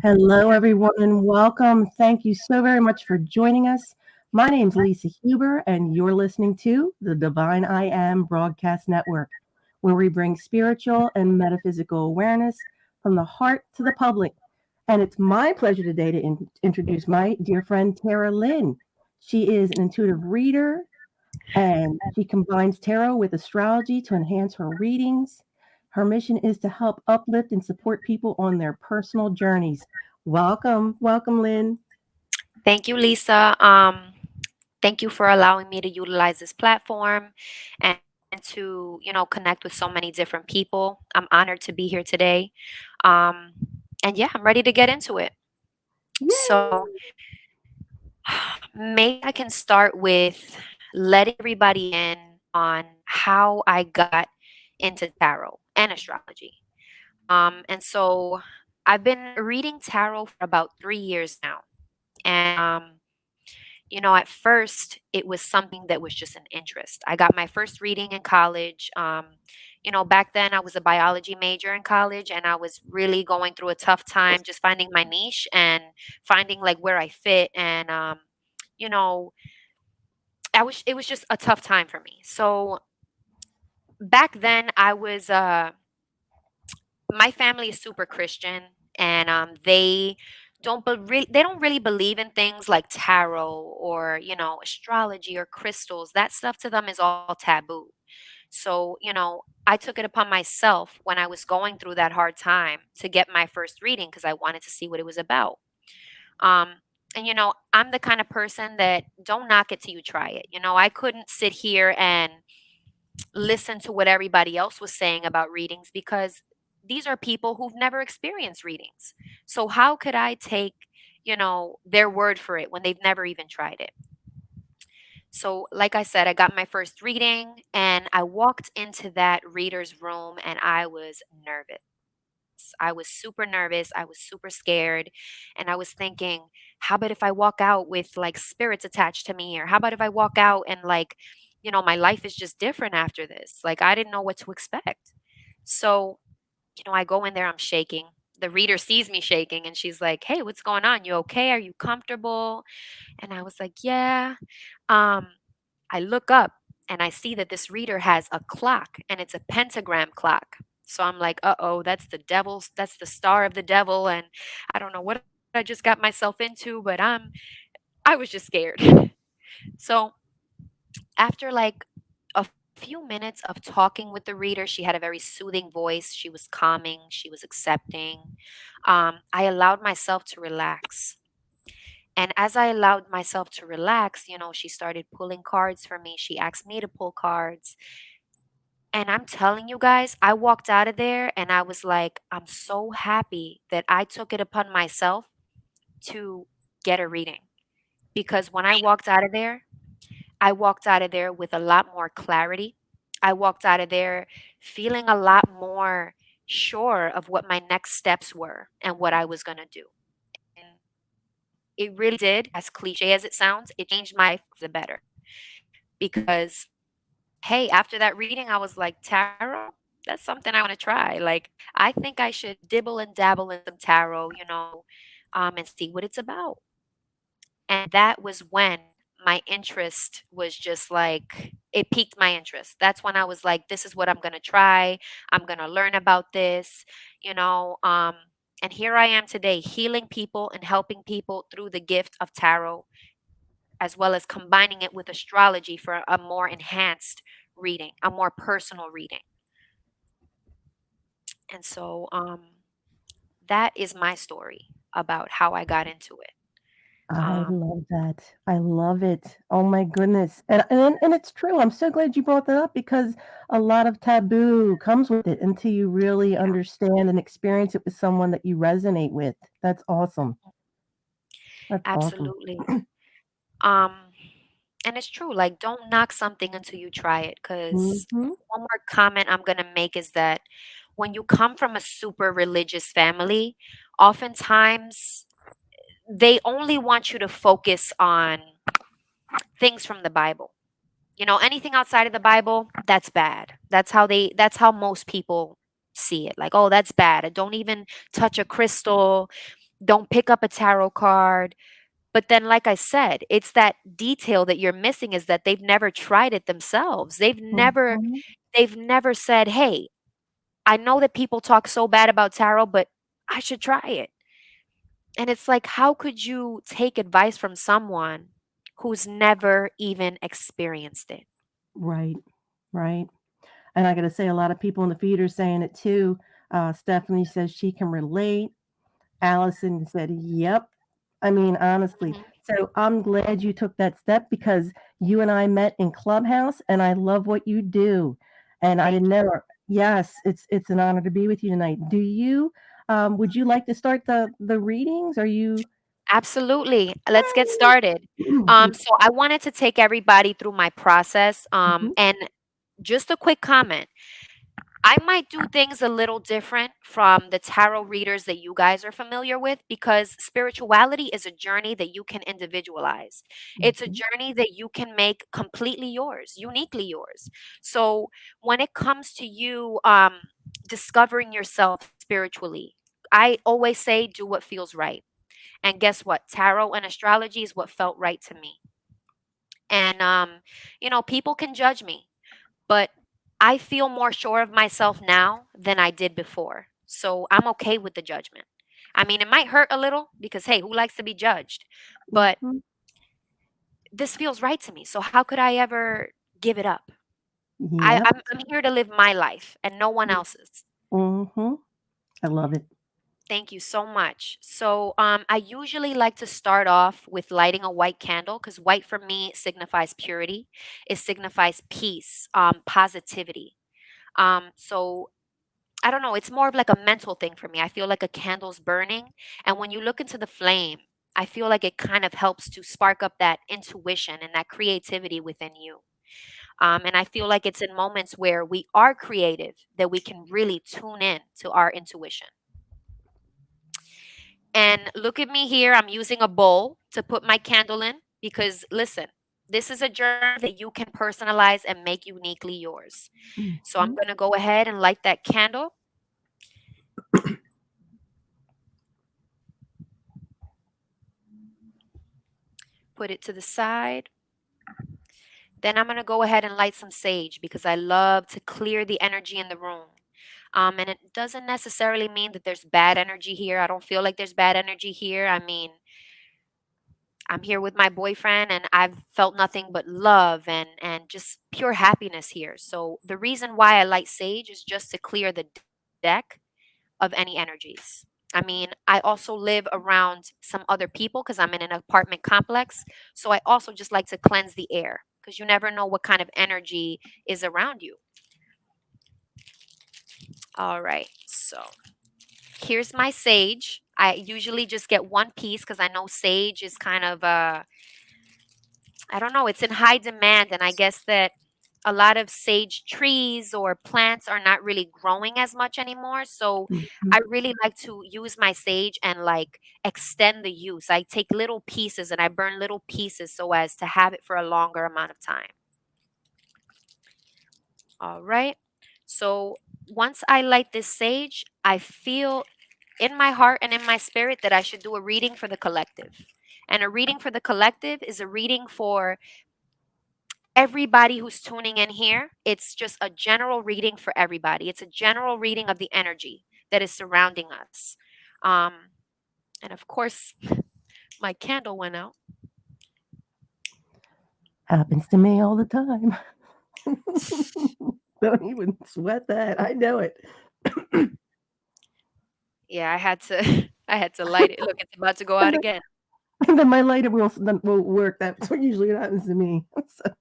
Hello, everyone, and welcome. Thank you so very much for joining us. My name's Lisa Huber, and you're listening to the Divine I Am Broadcast Network, where we bring spiritual and metaphysical awareness from the heart to the public. And it's my pleasure today to introduce my dear friend, Tara Lynn. She is an intuitive reader, and she combines tarot with astrology to enhance her readings. Her mission is to help uplift and support people on their personal journeys. Welcome, welcome, Lynn. Thank you, Lisa. Thank you for allowing me to utilize this platform and to, connect with so many different people. I'm honored to be here today. Um, and yeah, I'm ready to get into it. Yay! So maybe I can start with letting everybody in on how I got into tarot and astrology. And so I've been reading tarot for about 3 years now. And at first it was something that was just an interest. I got my first reading in college. Back then I was a biology major in college and I was really going through a tough time just finding my niche and finding like where I fit. And you know, it was just a tough time for me. So back then I was my family is super Christian, and they don't really believe in things like tarot or astrology or crystals. That stuff to them is all taboo. So I took it upon myself when I was going through that hard time to get my first reading because I wanted to see what it was about. Um, and I'm the kind of person that don't knock it till you try it. I couldn't sit here and listen to what everybody else was saying about readings because these are people who've never experienced readings. So how could I take, their word for it when they've never even tried it? So, like I said, I got my first reading and I walked into that reader's room and I was nervous. I was super nervous. I was super scared. And I was thinking, how about if I walk out with like spirits attached to me? Or how about if I walk out and like, my life is just different after this? Like, I didn't know what to expect. So, I go in there, I'm shaking. The reader sees me shaking and she's like, "Hey, what's going on? You okay? Are you comfortable?" And I was like, "Yeah." Um, I look up and I see that this reader has a clock and it's a pentagram clock. So I'm like, "Uh-oh, that's the star of the devil." And I don't know what I just got myself into, but I was just scared. So after like a few minutes of talking with the reader, she had a very soothing voice. She was calming, she was accepting. I allowed myself to relax. And as I allowed myself to relax, she started pulling cards for me. She asked me to pull cards. And I'm telling you guys, I walked out of there and I was like, I'm so happy that I took it upon myself to get a reading. Because when I walked out of there with a lot more clarity. I walked out of there feeling a lot more sure of what my next steps were and what I was going to do. And it really did, as cliche as it sounds, it changed my life for the better. Because, hey, after that reading, I was like, tarot, that's something I want to try. Like, I think I should dibble and dabble in some tarot, and see what it's about. And that was when my interest was just like, it piqued my interest. That's when I was like, this is what I'm going to try. I'm going to learn about this, you know. And here I am today, healing people and helping people through the gift of tarot, as well as combining it with astrology for a more enhanced reading, a more personal reading. And so that is my story about how I got into it. I Um, love that. I love it. Oh my goodness. And it's true. I'm so glad you brought that up because a lot of taboo comes with it until you really yeah, understand and experience it with someone that you resonate with. That's awesome. That's awesome. absolutely. Um, and it's true, like, don't knock something until you try it. Cause Mhm. one more comment I'm gonna make is that when you come from a super religious family, oftentimes they only want you to focus on things from the Bible. Anything outside of the Bible, that's bad. That's how most people see it. Like, "Oh, that's bad. Don't even touch a crystal. don't pick up a tarot card. But then, like I said, it's that detail that you're missing is that they've never tried it themselves. Mhm. They've never said, "Hey, I know that people talk so bad about tarot, but I should try it." And it's like, how could you take advice from someone who's never even experienced it? Right, right. And I gotta say, a lot of people in the feed are saying it too. Stephanie says she can relate. Allison said, "Yep." I mean, honestly. Mhm. So I'm glad you took that step because you and I met in Clubhouse, and I love what you do. And I Thank didn't you. know. Yes, it's an honor to be with you tonight. Would you like to start the readings? Are you? Absolutely. Let's get started. So I wanted to take everybody through my process. Mhm. And just a quick comment. I might do things a little different from the tarot readers that you guys are familiar with because spirituality is a journey that you can individualize. It's a Mhm. journey that you can make completely yours, uniquely yours. So when it comes to you discovering yourself spiritually, I always say do what feels right. And guess what? Tarot and astrology is what felt right to me. And people can judge me, but I feel more sure of myself now than I did before. So I'm okay with the judgment. I mean, it might hurt a little because, hey, who likes to be judged? But Mhm. this feels right to me. So how could I ever give it up? Yep. I'm here to live my life and no one else's. Mhm. I love it. Thank you so much. So, I usually like to start off with lighting a white candle because white for me signifies purity. It signifies peace, positivity. So I don't know, it's more of like a mental thing for me. I feel like a candle's burning, and when you look into the flame, I feel like it kind of helps to spark up that intuition and that creativity within you. And I feel like it's in moments where we are creative that we can really tune in to our intuition. And look at me here. I'm using a bowl to put my candle in because, listen, this is a journey that you can personalize and make uniquely yours. So I'm Mhm. going to go ahead and light that candle, put it to the side. Then I'm going to go ahead and light some sage because I love to clear the energy in the room. And it doesn't necessarily mean that there's bad energy here. I don't feel like there's bad energy here. I mean, I'm here with my boyfriend and I've felt nothing but love and just pure happiness here. So the reason why I light sage is just to clear the deck of any energies. I mean, I also live around some other people because I'm in an apartment complex. So I also just like to cleanse the air because you never know what kind of energy is around you. All right. So here's my sage. I usually just get one piece because I know sage is kind of I don't know, it's in high demand. And I guess that a lot of sage trees or plants are not really growing as much anymore. So I Mhm. really like to use my sage and like extend the use. I take little pieces and I burn little pieces so as to have it for a longer amount of time. All right. So once I light this sage, I feel in my heart and in my spirit that I should do a reading for the collective. And a reading for the collective is a reading for everybody who's tuning in here. It's just a general reading for everybody. It's a general reading of the energy that is surrounding us. Um, and of course, my candle went out. Happens to me all the time. Don't even sweat that. I know it. Yeah, I had to I had to light it. Look, it's about to go out And then again. and then my lighter won't work. That's what usually happens to me. So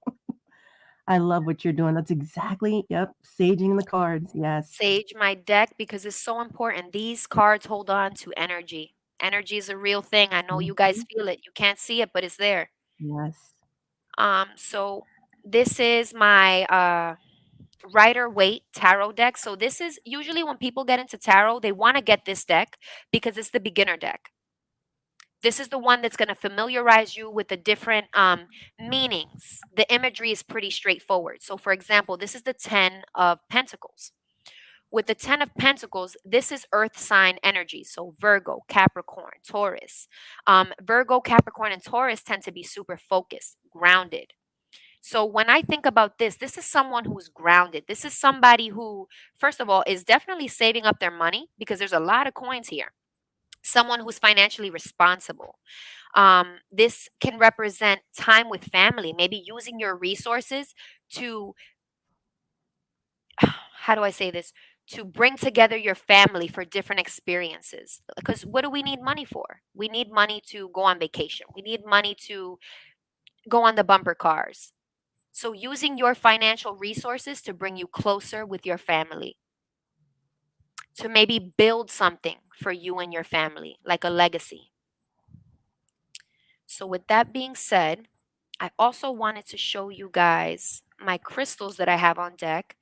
I love what you're doing. That's exactly yep, saging the cards. Yes. Sage my deck because it's so important. These cards hold on to energy. Energy is a real thing. I know you guys Mhm. feel it. You can't see it, but it's there. Yes. So this is my Rider Waite tarot deck. So this is usually when people get into tarot, they want to get this deck because it's the beginner deck. This is the one that's going to familiarize you with the different meanings. The imagery is pretty straightforward. So, for example, this is the 10 of Pentacles. With the 10 of Pentacles, this is earth sign energy. So Virgo, Capricorn, Taurus. Virgo, Capricorn, and Taurus tend to be super focused, grounded. So when I think about this, this is someone who's grounded. This is somebody who, first of all, is definitely saving up their money because there's a lot of coins here. Someone who's financially responsible. This can represent time with family, maybe using your resources to, how do I say this? To bring together your family for different experiences. Because what do we need money for? We need money to go on vacation. We need money to go on the bumper cars. So, using your financial resources to bring you closer with your family, to maybe build something for you and your family, like a legacy. So, with that being said, I also wanted to show you guys my crystals that I have on deck.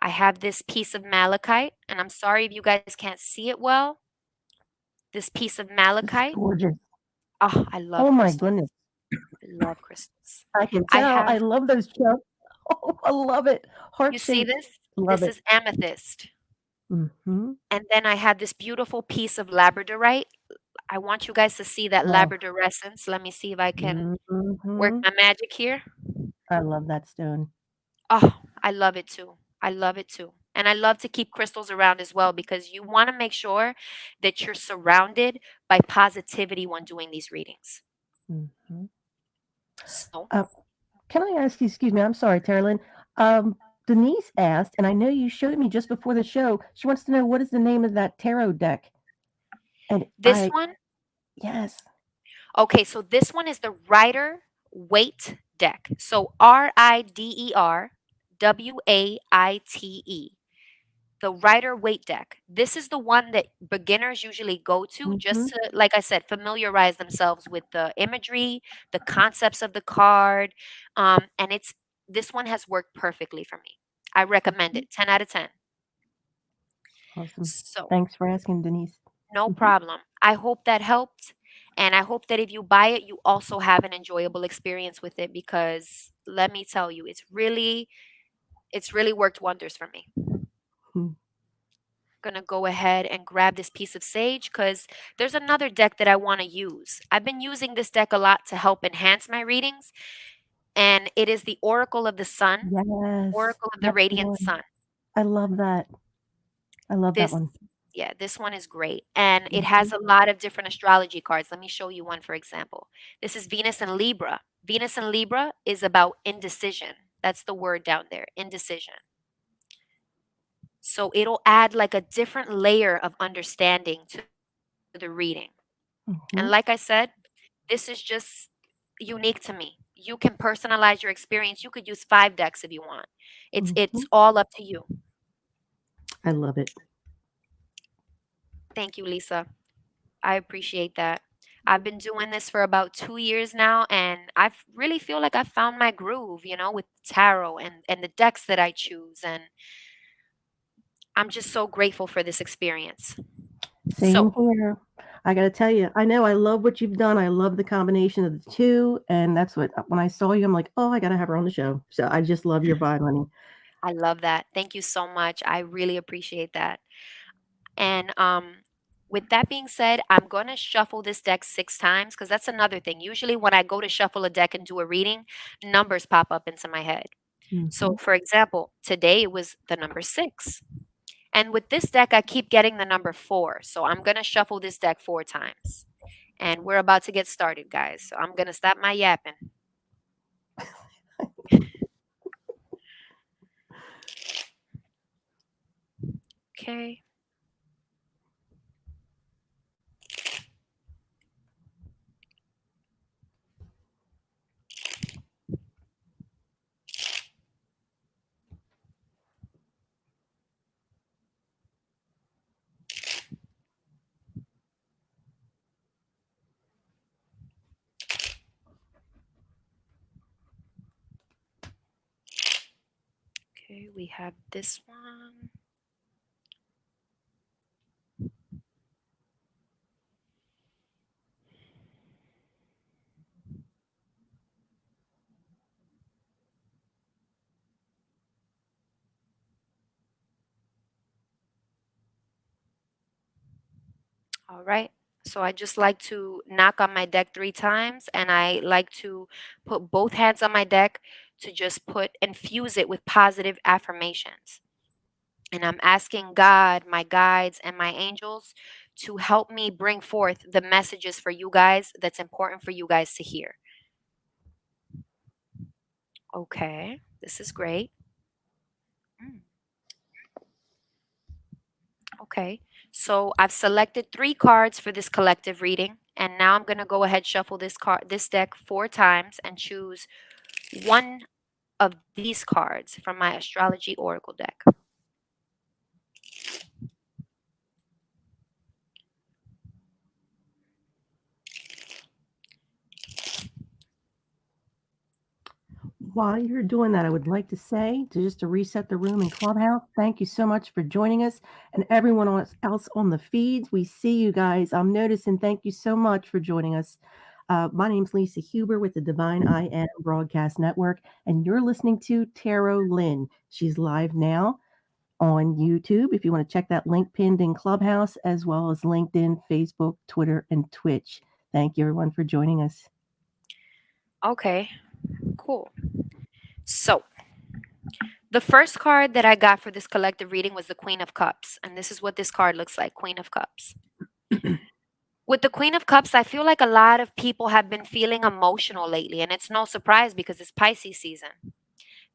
I have this piece of malachite, and I'm sorry if you guys can't see it well. This piece of It's malachite. gorgeous. Oh, I Oh love my crystals. goodness. I love crystals. I can I tell. I have, love those chunks. Oh, I love it. you see Heart-shaped. this? Love This it. is amethyst. Mhm. And then I have this beautiful piece of labradorite. I want you guys to see that Oh. labradorescence. Let me see if I can work Mhm. my magic here. I love that stone. Oh, I love it too. I love it too. And I love to keep crystals around as well because you want to make sure that you're surrounded by positivity when doing these readings. Mhm. So, Uh, can I ask you, excuse me, I'm sorry, Terilyn. Denise asked, and I know you showed me just before the show, she wants to know what is the name of that tarot deck? And this one, yes. okay, so this one is the Rider Waite deck. So Riderwaite. The Rider Waite deck. This is the one that beginners usually go to just Mhm. to, like I said, familiarize themselves with the imagery, the concepts of the card. And it's this one has worked perfectly for me. I recommend Mhm. it. 10 out of 10. Awesome. So, Thanks for asking, Denise. no Mhm. problem. I hope that helped. And I hope that if you buy it, you also have an enjoyable experience with it because let me tell you, it's really worked wonders for me. Mm. Gonna go ahead and grab this piece of sage because there's another deck that I want to use. I've been using this deck a lot to help enhance my readings, and it is the Oracle of the Sun, Yes, Oracle of the that's the Radiant one. Sun. I love that. I love that This, one. yeah, this one is great, and it has Mhm. a lot of different astrology cards. Let me show you one, for example. This is Venus and Libra. Venus and Libra is about indecision. That's the word down there, indecision. So it'll add like a different layer of understanding to the reading. And Mhm. like I said, this is just unique to me. You can personalize your experience. You could use 5 decks if you want. It's Mhm. all up to you. I love it. Thank you, Lisa. I appreciate that. I've been doing this for about 2 years now and really feel like I've found my groove, with tarot and the decks that I choose and I'm just so grateful for this experience. Same So, here. I gotta tell you, I know I love what you've done. I love the combination of the 2, and that's what when I saw you, I'm like, "Oh, I gotta have her on the show." So I just love your vibe, honey. I love that. Thank you so much. I really appreciate that. And with that being said, I'm going to shuffle this deck 6 times because that's another thing. Usually, when I go to shuffle a deck and do a reading, numbers pop up into my head. So, Mhm. for example, today it was the number 6. And with this deck, I keep getting the number 4. So, I'm going to shuffle this deck 4 times. And we're about to get started, guys. So, I'm going to stop my yapping. Okay. Okay. We have this one. All right. So I just like to knock on my deck 3 times, and I like to put both hands on my deck to just infuse it with positive affirmations. And I'm asking God, my guides, and my angels to help me bring forth the messages for you guys that's important for you guys to hear. Okay, this is great. Mm, okay, so I've selected 3 cards for this collective reading, and now I'm gonna go ahead shuffle this deck 4 times, and choose one of these cards from my astrology oracle deck. While you're doing that, I would like to say, just to reset the room in Clubhouse, thank you so much for joining us and everyone else on the feeds. We see you guys. I'm noticing. Thank you so much for joining us. My name's Lisa Huber with the Divine I Am Broadcast Network, and you're listening to Tarot Lynn. She's live now on YouTube if you want to check that link pinned in Clubhouse, as well as LinkedIn, Facebook, Twitter, and Twitch. Thank you, everyone, for joining us. Okay, cool. So the first card that I got for this collective reading was the Queen of Cups, and this is what this card looks like, Queen of Cups. With the Queen of Cups, I feel like a lot of people have been feeling emotional lately, and it's no surprise because it's Pisces season.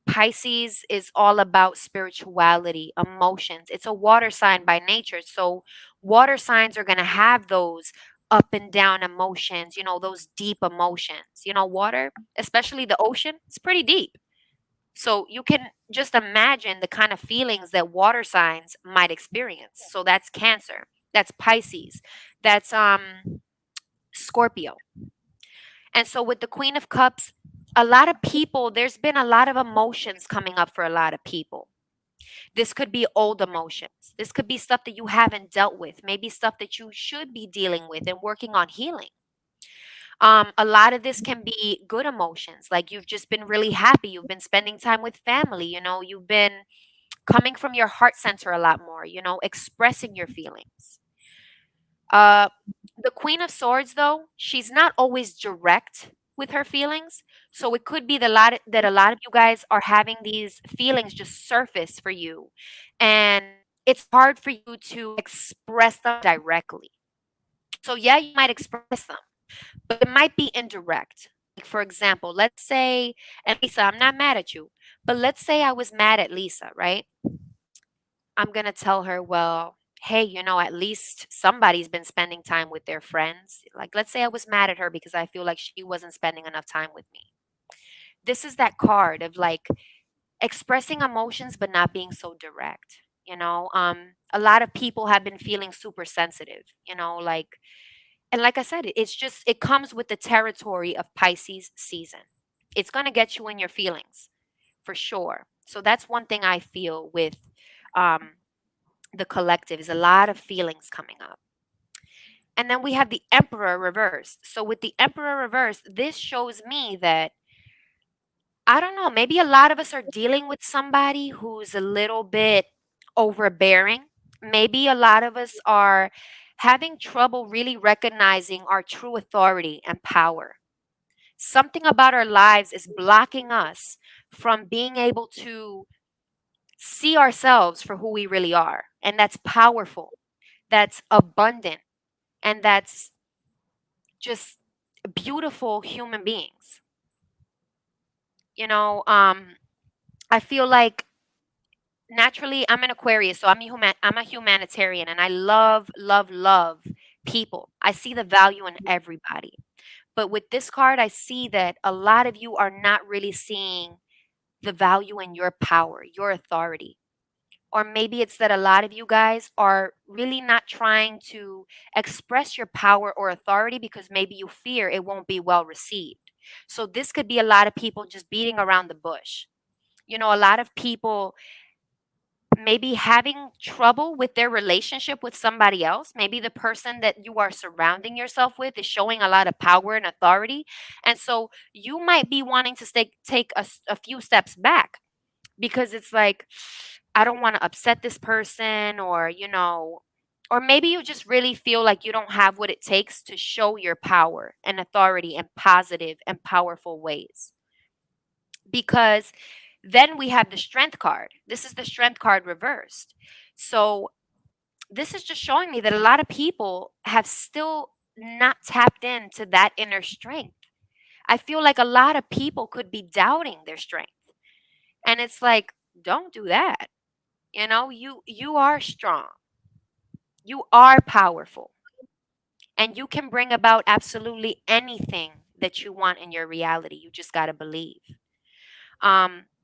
Pisces is all about spirituality, emotions. It's a water sign by nature. So, water signs are going to have those up and down emotions, those deep emotions. Water, especially the ocean, it's pretty deep. So, you can just imagine the kind of feelings that water signs might experience. So, that's Cancer, that's Pisces, that's Scorpio. And so with the Queen of Cups, a lot of people, there's been a lot of emotions coming up for a lot of people. This could be old emotions. This could be stuff that you haven't dealt with, maybe stuff that you should be dealing with and working on healing. A lot of this can be good emotions, like you've just been really happy. You've been spending time with family. You've been coming from your heart center a lot more, expressing your feelings. Uh, the Queen of Swords, though, she's not always direct with her feelings. So it could be that a lot of you guys are having these feelings just surface for you. And it's hard for you to express them directly. So, yeah, you might express them, but it might be indirect. Like, for example, let's say, and Lisa, I'm not mad at you, but let's say I was mad at Lisa, right? I'm gonna tell her, well, hey, at least somebody's been spending time with their friends. Like, let's say I was mad at her because I feel like she wasn't spending enough time with me. This is that card of like expressing emotions but not being so direct. A lot of people have been feeling super sensitive, and like I said, it comes with the territory of Pisces season. It's gonna get you in your feelings for sure. So that's one thing I feel with um the collective is a lot of feelings coming up. And then we have the Emperor reversed. So with the Emperor reversed, this shows me that I don't know, maybe a lot of us are dealing with somebody who's a little bit overbearing. Maybe a lot of us are having trouble really recognizing our true authority and power. Something about our lives is blocking us from being able to see ourselves for who we really are. And that's powerful, that's abundant, and that's just beautiful human beings. You know, um, I feel like naturally I'm an Aquarius, so I'm a humanitarian, and I love, love, love people. I see the value in everybody. But with this card, I see that a lot of you are not really seeing the value in your power, your authority. Or maybe it's that a lot of you guys are really not trying to express your power or authority because maybe you fear it won't be well received. So this could be a lot of people just beating around the bush. A lot of people maybe having trouble with their relationship with somebody else. Maybe the person that you are surrounding yourself with is showing a lot of power and authority. And so you might be wanting to take a few steps back because it's like, I don't want to upset this person, or, Or maybe you just really feel like you don't have what it takes to show your power and authority in positive and powerful ways. Because then we have the strength card. This is the strength card reversed. So this is just showing me that a lot of people have still not tapped into that inner strength. I feel like a lot of people could be doubting their strength. And it's like, don't do that. You are strong. You are powerful. And you can bring about absolutely anything that you want in your reality. You just got to believe.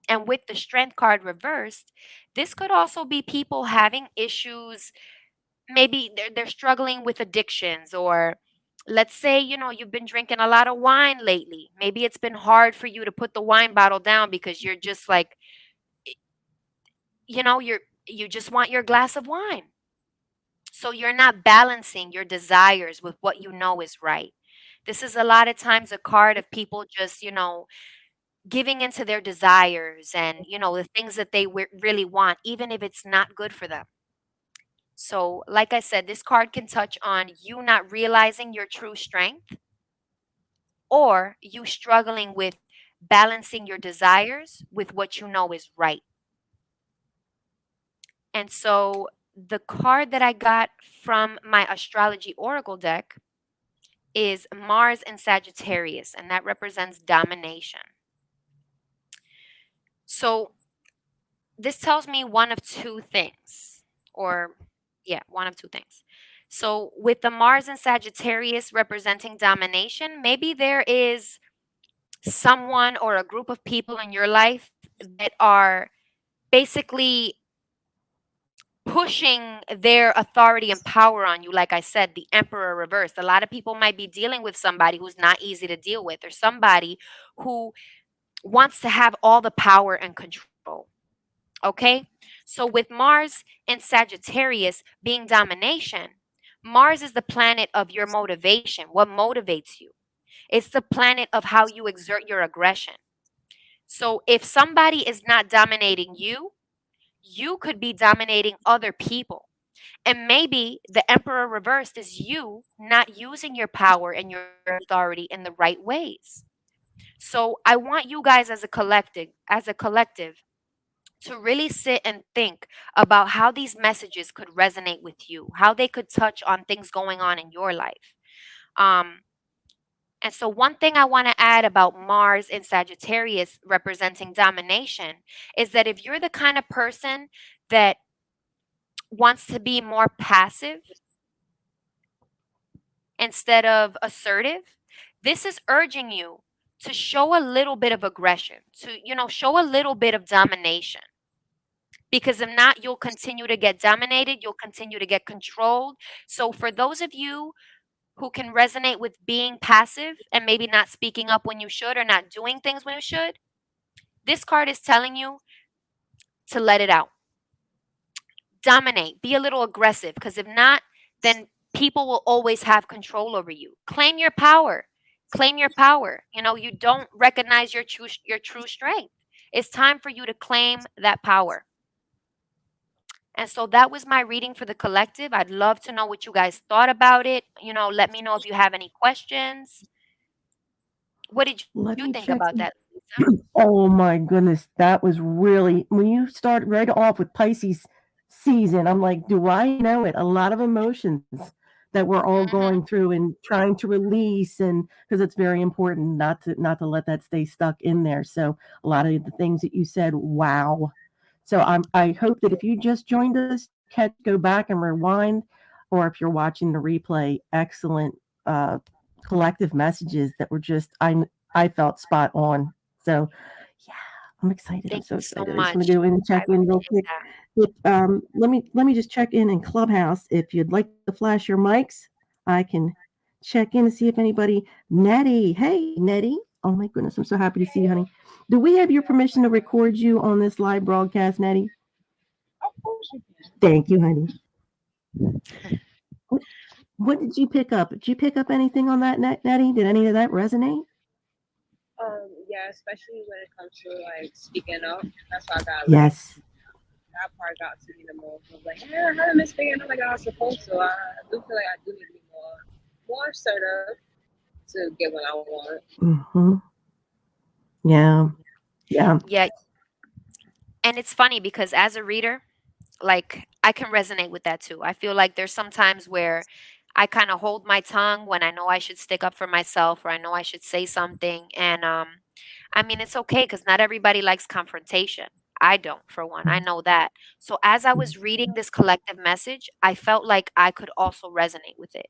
And with the strength card reversed, this could also be people having issues. Maybe they're struggling with addictions, or let's say, you've been drinking a lot of wine lately. Maybe it's been hard for you to put the wine bottle down because you're just like, you just want your glass of wine. So you're not balancing your desires with what you know is right. This is a lot of times a card of people just, giving into their desires and, the things that they really want, even if it's not good for them. So, like I said, this card can touch on you not realizing your true strength, or you struggling with balancing your desires with what you know is right. And so, the card that I got from my astrology oracle deck is Mars in Sagittarius, and that represents domination. So, this tells me one of two things, or yeah, one of two things. So, with the Mars in Sagittarius representing domination, maybe there is someone or a group of people in your life that are basically pushing their authority and power on you. Like I said, the emperor reversed. A lot of people might be dealing with somebody who's not easy to deal with, or somebody who wants to have all the power and control. Okay? So with Mars and Sagittarius being domination, Mars is the planet of your motivation, what motivates you. It's the planet of how you exert your aggression. So if somebody is not dominating you, you could be dominating other people. And maybe the emperor reversed is you not using your power and your authority in the right ways. So I want you guys as a collective to really sit and think about how these messages could resonate with you, how they could touch on things going on in your life. Um, and so, one thing I want to add about Mars in Sagittarius representing domination is that if you're the kind of person that wants to be more passive instead of assertive, this is urging you to show a little bit of aggression, to, show a little bit of domination. Because if not, you'll continue to get dominated, you'll continue to get controlled. So, for those of you who can resonate with being passive and maybe not speaking up when you should, or not doing things when you should, this card is telling you to let it out. Dominate, be a little aggressive, because if not, then people will always have control over you. Claim your power. Claim your power. You don't recognize your true strength. It's time for you to claim that power. And so that was my reading for the collective. I'd love to know what you guys thought about it. Let me know if you have any questions. What did you think Let me about check. that, Lisa? Oh my goodness, that was really when you start right off with Pisces season. I'm like, do I know it? A lot of emotions that we're all Mhm. going through and trying to release, and because it's very important not to let that stay stuck in there. So a lot of the things that you said, wow. So I hope that if you just joined us, go back and rewind, or if you're watching the replay, excellent uh, collective messages that were just I felt spot on. So, yeah, I'm excited. I'm Thank so you so excited. I just want much. to go in and I check in real appreciate quick. that. Let me just check in Clubhouse. If you'd like to flash your mics, I can check in and see if anybody. Nettie, hey Nettie. Oh my goodness, I'm so happy to see you, honey. Do we have your permission to record you on this live broadcast, Nettie? Thank you, honey. What, what did you pick up? Did you pick up anything on that, Nettie? Did any of that resonate? Yeah, especially when it comes to like speaking up. That's why I got like Yes. that part got to me the most. I was like, yeah, I haven't been speaking up like I was supposed to. I do feel like I do need to be more assertive to get what I want. Hmm. Yeah. Yeah. Yeah, and it's funny because as a reader, like I can resonate with that too. I feel like there's some times where I kind of hold my tongue when I know I should stick up for myself or I know I should say something. And I mean, it's okay cuz not everybody likes confrontation. I don't, for one. I know that. So as I was reading this collective message, I felt like I could also resonate with it.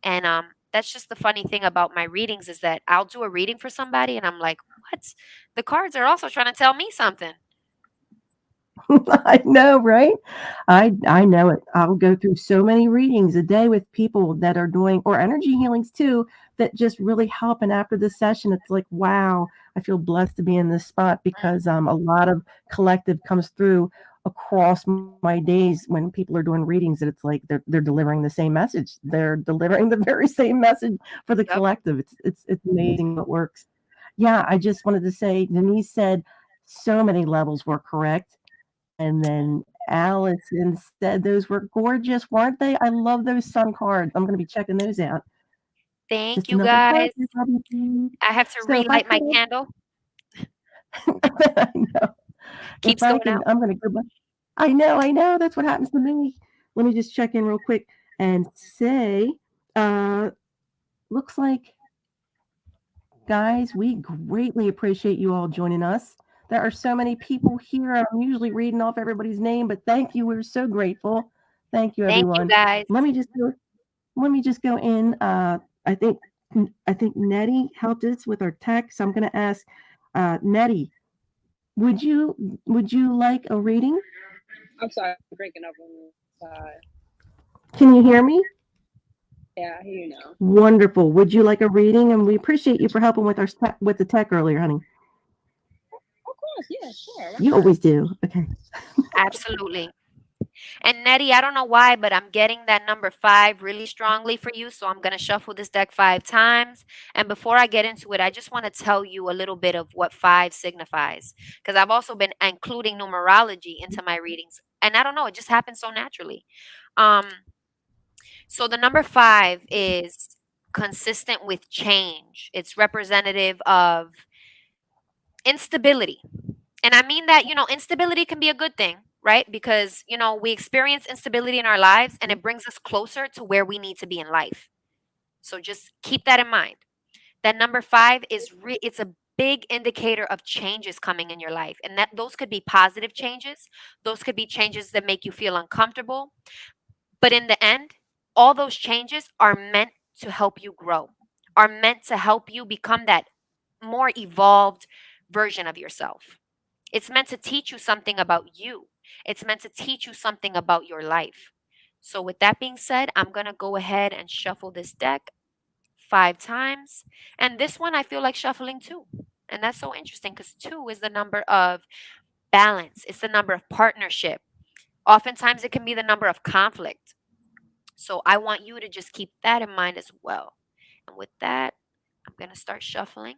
And that's just the funny thing about my readings is that I'll do a reading for somebody and I'm like, "What? The cards are also trying to tell me something." I know, right? I know it. I'll go through so many readings a day with people that are doing or energy healings too that just really help. And after the session, it's like, wow, I feel blessed to be in this spot because a lot of collective comes through across my days when people are doing readings that it's like they're delivering the same message. They're delivering the very same message for the Yep. collective. It's amazing what works. Yeah, I just wanted to say Denise said so many levels were correct. And then Allison said those were gorgeous, weren't they? I love those sun cards. I'm gonna be checking those out. Thank Just you another card guys. for everybody. I have to So if I relight my could candle. I know. If Keeps I going can, out. I'm gonna go back. I know, that's what happens to me. Let me just check in real quick and say, uh, looks like guys, we greatly appreciate you all joining us. There are so many people here. I'm usually reading off everybody's name, but thank you. We're so grateful. Thank you, Thank you everyone. guys. Let me just go. Let me just go in. I think I think Nettie helped us with our text. So I'm going to ask Nettie, would you like a reading? I'm sorry, I'm breaking up on the side. Can you hear me? Yeah, I hear you now. Wonderful. Would you like a reading? And we appreciate you for helping with with the tech earlier, honey. Of course, yeah, sure. Why You not? always do. Okay. Absolutely. And Nettie, I don't know why, but I'm getting that number 5 really strongly for you. So I'm going to shuffle this deck 5 times. And before I get into it, I just want to tell you a little bit of what 5 signifies. Because I've also been including numerology into my readings. And I don't know, it just happens so naturally. Um, so the number 5 is consistent with change, it's representative of instability. And I mean that, instability can be a good thing, right? Because, we experience instability in our lives and it brings us closer to where we need to be in life. So just keep that in mind. That number 5 is it's a big indicator of changes coming in your life. And that those could be positive changes. Those could be changes that make you feel uncomfortable. But in the end, all those changes are meant to help you grow, are meant to help you become that more evolved version of yourself. It's meant to teach you something about you. It's meant to teach you something about your life. So, with that being said, I'm going to go ahead and shuffle this deck 5 times. And this one I feel like shuffling two. And that's so interesting because two is the number of balance, it's the number of partnership. Oftentimes, it can be the number of conflict. So, I want you to just keep that in mind as well. And with that, I'm going to start shuffling.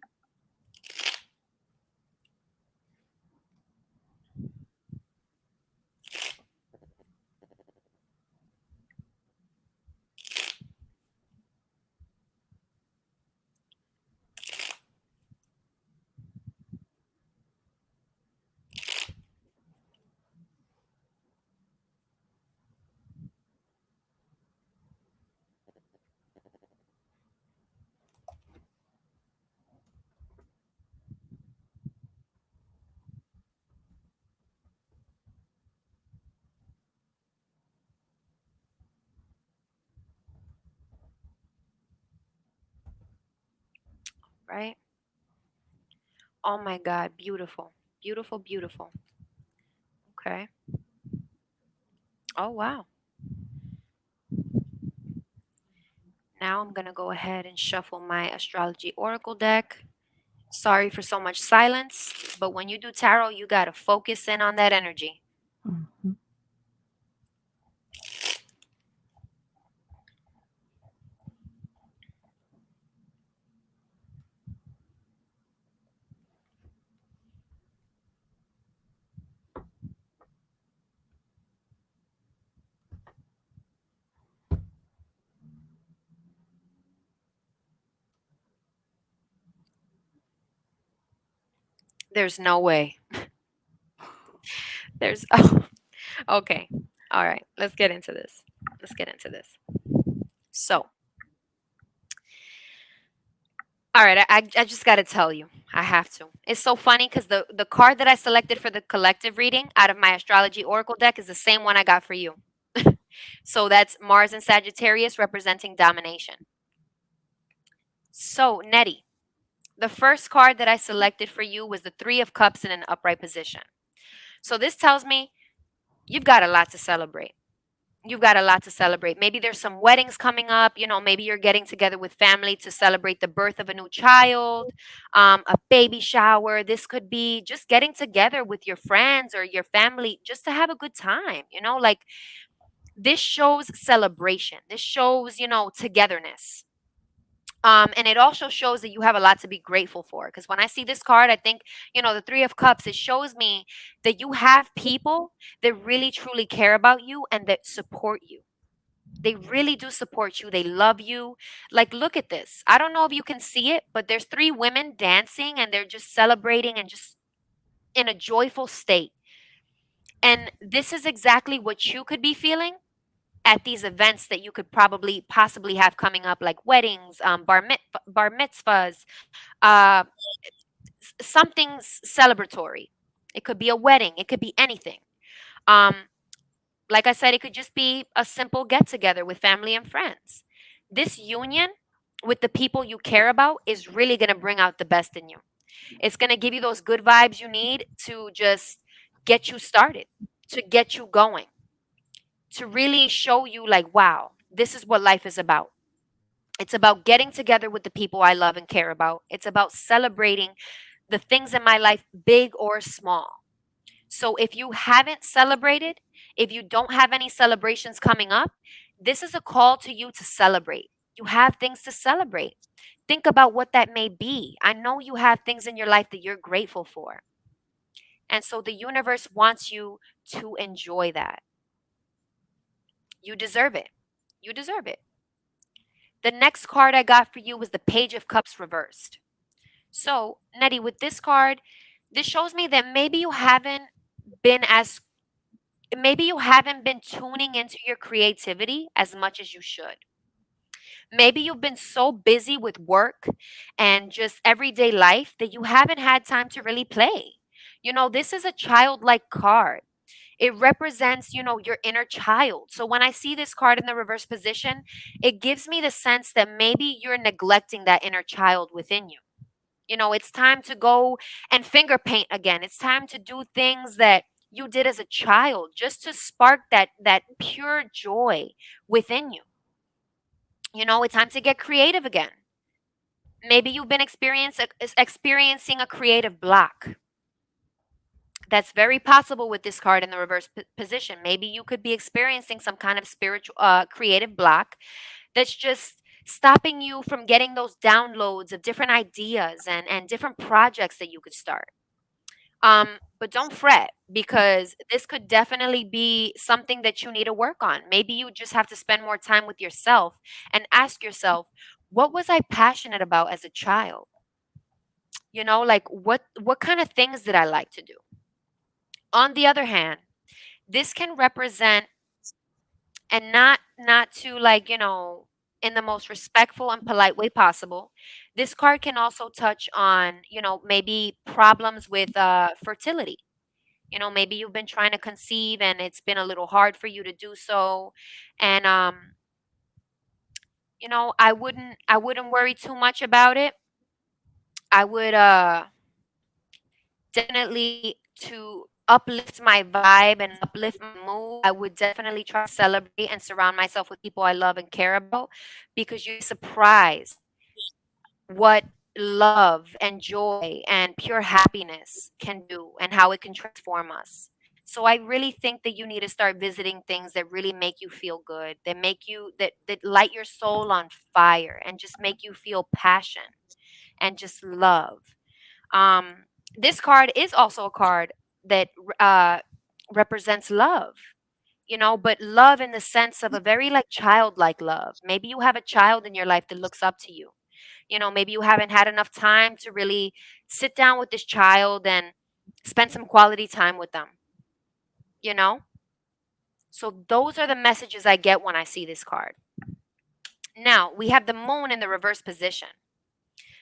Right? Oh my God, beautiful. Beautiful, beautiful. Okay. Oh, wow. Now I'm going to go ahead and shuffle my astrology oracle deck. Sorry for so much silence, but when you do tarot, you got to focus in on that energy. Mhm. There's no way. There's oh, okay. All right. Let's get into this. Let's get into this. So, all right, I just got to tell you. I have to. It's so funny because the card that I selected for the collective reading out of my astrology oracle deck is the same one I got for you. So that's Mars and Sagittarius representing domination. So, Nettie, the first card that I selected for you was the Three of Cups in an upright position. So this tells me you've got a lot to celebrate. You've got a lot to celebrate. Maybe there's some weddings coming up. Maybe you're getting together with family to celebrate the birth of a new child, a baby shower. This could be just getting together with your friends or your family just to have a good time. Like this shows celebration. This shows, togetherness. And it also shows that you have a lot to be grateful for. Because when I see this card, I think, the Three of Cups, it shows me that you have people that really truly care about you and that support you. They really do support you. They love you. Like, look at this. I don't know if you can see it, but there's three women dancing and they're just celebrating and just in a joyful state. And this is exactly what you could be feeling at these events that you could probably possibly have coming up, like weddings, bar mitzvahs, uh, something celebratory. It could be a wedding. It could be anything. Um, like I said, it could just be a simple get together with family and friends. This union with the people you care about is really going to bring out the best in you. It's going to give you those good vibes you need to just get you started, to get you going, to really show you, like, wow, this is what life is about. It's about getting together with the people I love and care about. It's about celebrating the things in my life, big or small. So if you haven't celebrated, if you don't have any celebrations coming up, this is a call to you to celebrate. You have things to celebrate. Think about what that may be. I know you have things in your life that you're grateful for. And so the universe wants you to enjoy that. You deserve it. You deserve it. The next card I got for you was the Page of Cups reversed. So, Nettie, with this card, this shows me that been as maybe you haven't been tuning into your creativity as much as you should. Maybe you've been so busy with work and just everyday life that you haven't had time to really play. This is a childlike card. It represents, your inner child. So when I see this card in the reverse position, it gives me the sense that maybe you're neglecting that inner child within you. It's time to go and finger paint again. It's time to do things that you did as a child just to spark that pure joy within you. It's time to get creative again. Maybe you've been experiencing a creative block. That's very possible with this card in the reverse position. Maybe you could be experiencing some kind of spiritual creative block that's just stopping you from getting those downloads of different ideas and different projects that you could start. But don't fret, because this could definitely be something that you need to work on. Maybe you just have to spend more time with yourself and ask yourself, what was I passionate about as a child? Like what kind of things did I like to do? On the other hand, this can represent, and not to, like, in the most respectful and polite way possible. This card can also touch on, maybe problems with fertility. Maybe you've been trying to conceive and it's been a little hard for you to do so. And I wouldn't worry too much about it. I would definitely, to uplift my vibe and uplift my mood, I would definitely try to celebrate and surround myself with people I love and care about, because you're surprised what love and joy and pure happiness can do and how it can transform us. So I really think that you need to start visiting things that really make you feel good, that light your soul on fire and just make you feel passion and just love. Um, this card is also a card that uh, represents love, but love in the sense of a very, like, childlike love. Maybe you have a child in your life that looks up to you. Maybe you haven't had enough time to really sit down with this child and spend some quality time with them, you know? So those are the messages I get when I see this card. Now, we have the moon in the reverse position.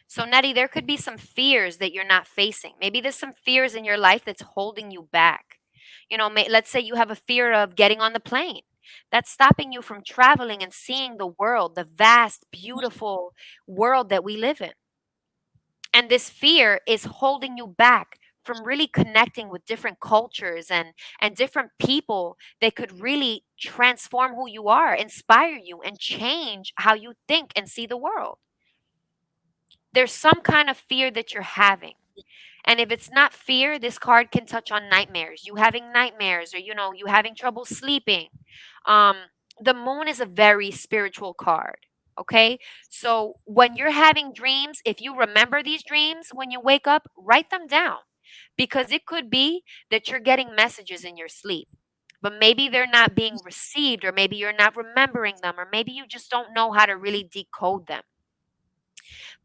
So, Nettie, there could be some fears that you're not facing. Maybe there's some fears in your life that's holding you back. Let's say you have a fear of getting on the plane. That's stopping you from traveling and seeing the world, the vast, beautiful world that we live in. And this fear is holding you back from really connecting with different cultures and different people that could really transform who you are, inspire you, and change how you think and see the world. There's some kind of fear that you're having. And if it's not fear, this card can touch on nightmares. You having nightmares, or you having trouble sleeping. Um, the moon is a very spiritual card. Okay? So when you're having dreams, if you remember these dreams when you wake up, write them down. Because it could be that you're getting messages in your sleep. But maybe they're not being received, or maybe you're not remembering them, or maybe you just don't know how to really decode them.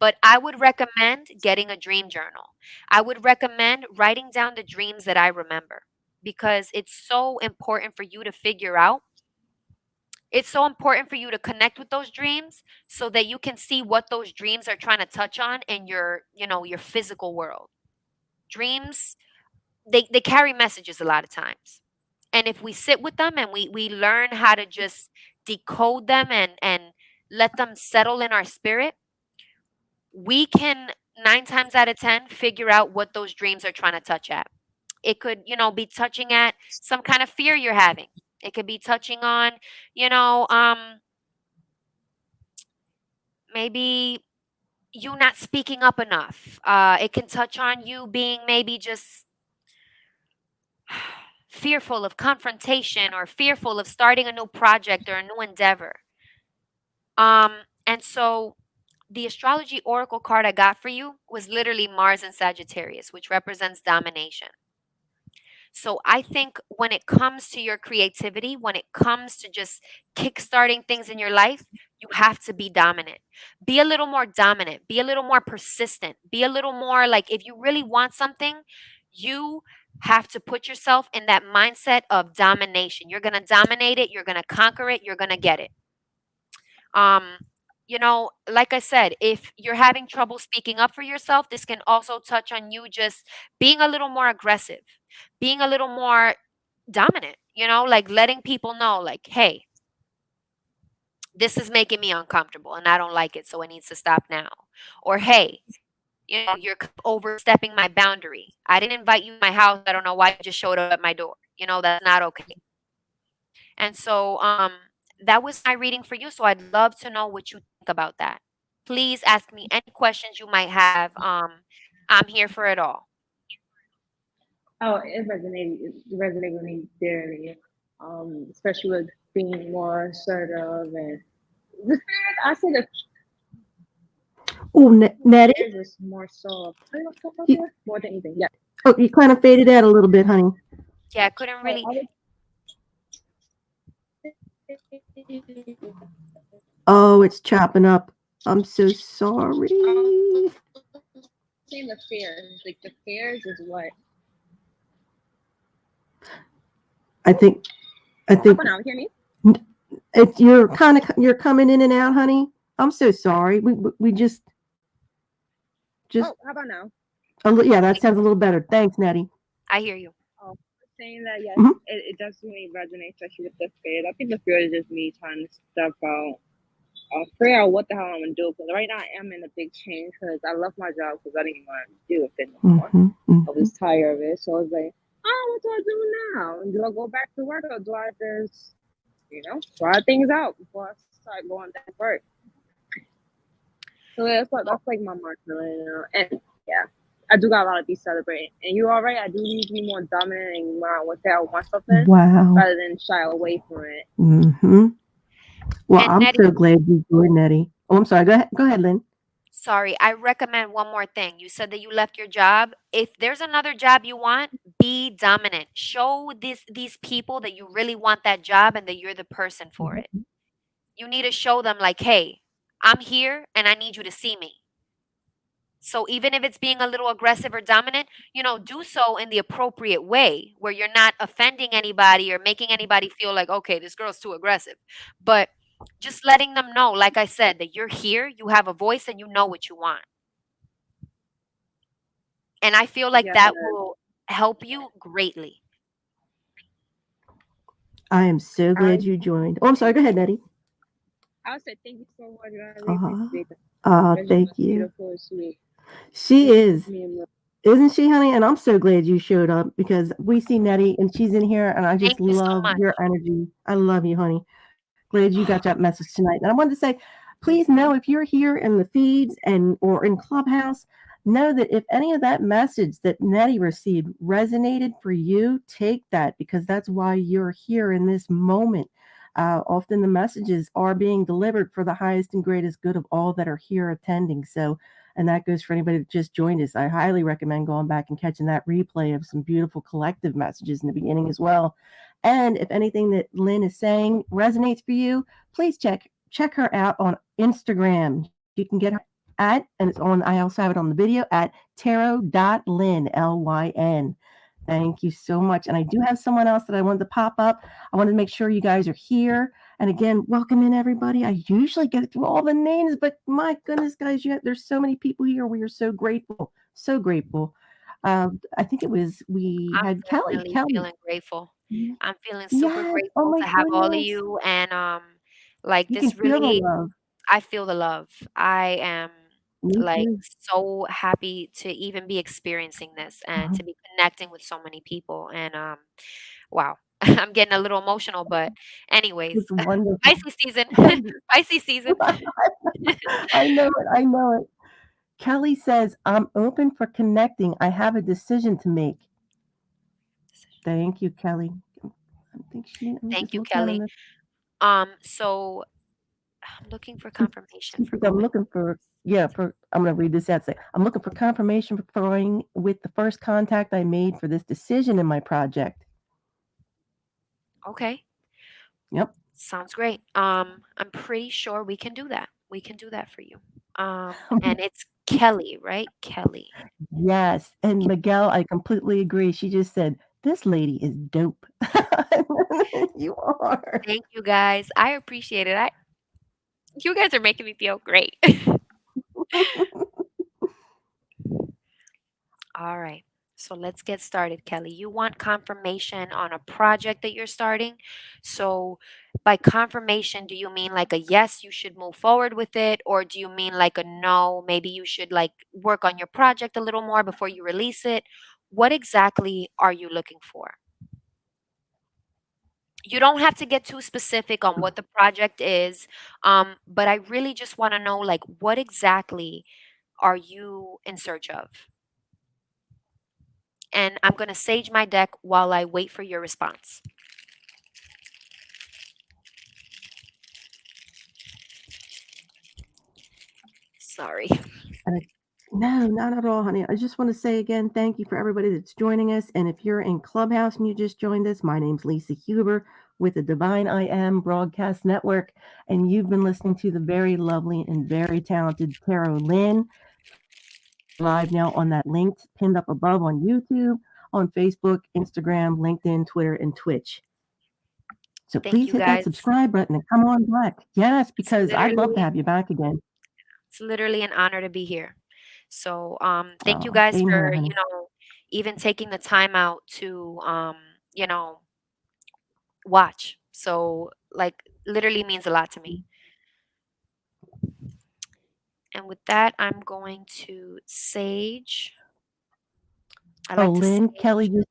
But I would recommend getting a dream journal. I would recommend writing down the dreams that I remember, because it's so important for you to figure out. It's so important for you to connect with those dreams so that you can see what those dreams are trying to touch on in your physical world. Dreams, they carry messages a lot of times. And if we sit with them and we learn how to just decode them and let them settle in our spirit, we can 9 times out of 10 figure out what those dreams are trying to touch at. It could, be touching at some kind of fear you're having. It could be touching on, you know, um, maybe you not speaking up enough. It can touch on you being maybe just fearful of confrontation, or fearful of starting a new project or a new endeavor. And so the astrology oracle card I got for you was literally Mars and Sagittarius, which represents domination. So I think when it comes to your creativity, when it comes to just kickstarting things in your life, you have to be dominant. Be a little more dominant, be a little more persistent, be a little more like, if you really want something, you have to put yourself in that mindset of domination. You're going to dominate it, you're going to conquer it, you're going to get it. Um, like I said, if you're having trouble speaking up for yourself, this can also touch on you just being a little more aggressive, being a little more dominant, like letting people know, like, hey, this is making me uncomfortable and I don't like it, so it needs to stop now. Or, hey, you're overstepping my boundary. I didn't invite you to my house. I don't know why you just showed up at my door. That's not okay. And so that was my reading for you. So I'd love to know what you think about that. Please ask me any questions you might have. I'm here for it all. Oh, it resonated with me dearly. Especially with being more assertive and the spirit. I say the Oh, Nettie, spirit is more so you, more than anything. Yeah. oh, you kind of faded out a little bit, honey. Yeah, I couldn't Oh, really. I Oh, it's chopping up. I'm so sorry. was saying the fears. Like the fears is what. I think I How think about now? Hear me? you're coming in and out, honey. I'm so sorry. We just Oh, how about now? yeah, that sounds a little better. Thanks, Nettie. I hear you. Oh, saying that yes, Mhm. it does really resonate, especially with the fear. I think the fear is just me trying to step out, figure out what the hell I'm gonna do. Because right now I am in a big change because I left my job because I didn't want to do it anymore. I was tired of it, so I was like, oh, what do I do now? Do I go back to work or do I just, try things out before I start going back to work? So that's like my mantra right now, and yeah. I do got a lot of be celebrating. And you're all right. I do need to be more dominant and more with that I want something Wow. rather than shy away from it. Mm-hmm. Well, And I'm Nettie, so glad you joined, Nettie. Oh, I'm sorry. Go ahead, Lynn. sorry, I recommend one more thing. You said that you left your job. If there's another job you want, be dominant. Show these people that you really want that job and that you're the person for it. You need to show them, like, hey, I'm here and I need you to see me. So even if it's being a little aggressive or dominant, do so in the appropriate way where you're not offending anybody or making anybody feel like, okay, this girl's too aggressive. But just letting them know, like I said, that you're here, you have a voice, and you know what you want. And I feel like Yes. that will help you greatly. I am so I glad you joined. Oh, I'm sorry. Go ahead, Nettie. I would say thank you so much. I really Uh-huh. appreciate that. She's Thank you. beautiful and sweet. She Thank you for is. being with Isn't she, honey? And I'm so glad you showed up because we see Nettie and she's in here and I just Thank you so love much. your energy. I love you, honey. Glad you got that message tonight. And I wanted to say, please know if you're here in the feeds and or in Clubhouse, know that if any of that message that Nettie received resonated for you, take that because that's why you're here in this moment. Often the messages are being delivered for the highest and greatest good of all that are here attending. So, and that goes for anybody that just joined us. I highly recommend going back and catching that replay of some beautiful collective messages in the beginning as well. And if anything that Lynn is saying resonates for you, please check her out on Instagram. You can get her at, and it's on, I also have it on the video at tarot.lyn, Lyn. Thank you so much. And I do have someone else that I wanted to pop up. I wanted to make sure you guys are here. And again, welcome in everybody. I usually get through all the names, but my goodness, guys, there's so many people here. We are so grateful. So grateful. I think it was, we I'm had Kelly. definitely Kelly. feeling grateful. I'm feeling super Yes. Oh grateful my to have all of goodness. you, and like You can this feel the really, love. I feel the love. I am Me like too. so happy to even be experiencing this and Uh-huh. to be connecting with so many people. And wow, I'm getting a little emotional, but anyways, It's wonderful. Pisces season, Pisces season. I know it. I know it. Kelly says, I'm open for connecting. I have a decision to make. Thank you, Kelly. I'm Thank just you, looking at Kelly. them. So I'm looking for She, confirmation she for says, I'm going. looking for, yeah, I'm going to read this out. Say, I'm looking for confirmation for going with the first contact I made for this decision in my project. Okay. Yep. Sounds great. I'm pretty sure we can do that. We can do that for you. And it's Kelly, right? Kelly. Yes. And Miguel, I completely agree. She just said, this lady is dope. You are. Thank you guys. I appreciate it. You guys are making me feel great. All right. So let's get started, Kelly. You want confirmation on a project that you're starting. So by confirmation, do you mean like a yes, you should move forward with it? Or do you mean like a no, maybe you should like work on your project a little more before you release it? What exactly are you looking for? You don't have to get too specific on what the project is, but I really just want to know like what exactly are you in search of? And I'm going to sage my deck while I wait for your response. Sorry. And no, not at all, honey. I just want to say again, thank you for everybody that's joining us. And if you're in Clubhouse and you just joined us, my name's Lisa Huber with the Divine I Am Broadcast Network. And you've been listening to the very lovely and very talented Tarot Lynn. Live now on that link pinned up above on YouTube, on Facebook, Instagram, LinkedIn, Twitter, and Twitch. So Thank please you hit that guys. subscribe button and come on back. Yes, It's because I'd love to literally have you back again. it's literally an honor to be here. So, thank you Oh, guys same here, for, honey. even taking the time out to you know, watch. So, like literally means a lot to me. And with that, I'm going to sage. I Oh, like to Lynn, Kelly sage just,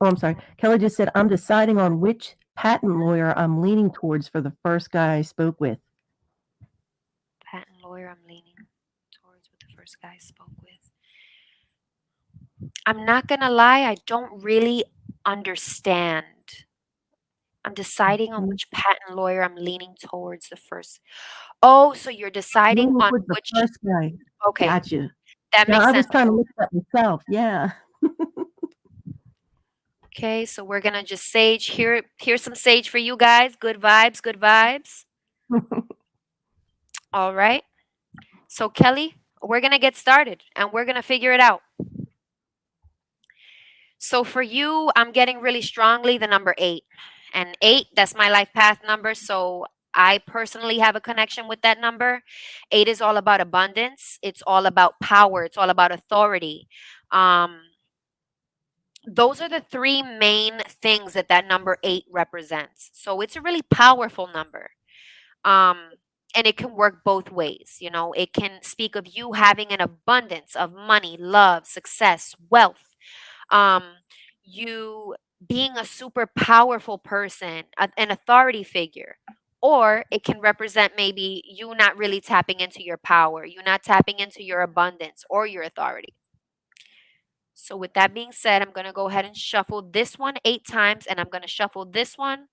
oh, I'm sorry. Kelly just said, I'm deciding on which patent lawyer I'm leaning towards for the first guy I spoke with. patent lawyer. I'm leaning towards what the first guy spoke with. I'm not gonna lie, I don't really understand. I'm deciding on Mhm. which patent lawyer I'm leaning towards the first. Oh, so you're deciding Leaning on towards the which. first guy. Okay, Gotcha. that Yeah, makes I sense. was trying to So, look at that myself. Yeah. okay, so we're gonna just sage. Here's some sage for you guys. Good vibes, good vibes. All right. So Kelly, we're going to get started and we're going to figure it out. So for you, I'm getting really strongly the number 8. And 8, that's my life path number. So I personally have a connection with that number. 8 is all about abundance, it's all about power, it's all about authority. Um, those are the three main things that that number 8 represents. So it's a really powerful number. Um, and it can work both ways. You know, it can speak of you having an abundance of money, love, success, wealth, um, you being a super powerful person, an authority figure. Or it can represent maybe you not really tapping into your power, you not tapping into your abundance or your authority. So, with that being said, I'm going to go ahead and shuffle this one 8 times, and I'm going to shuffle this one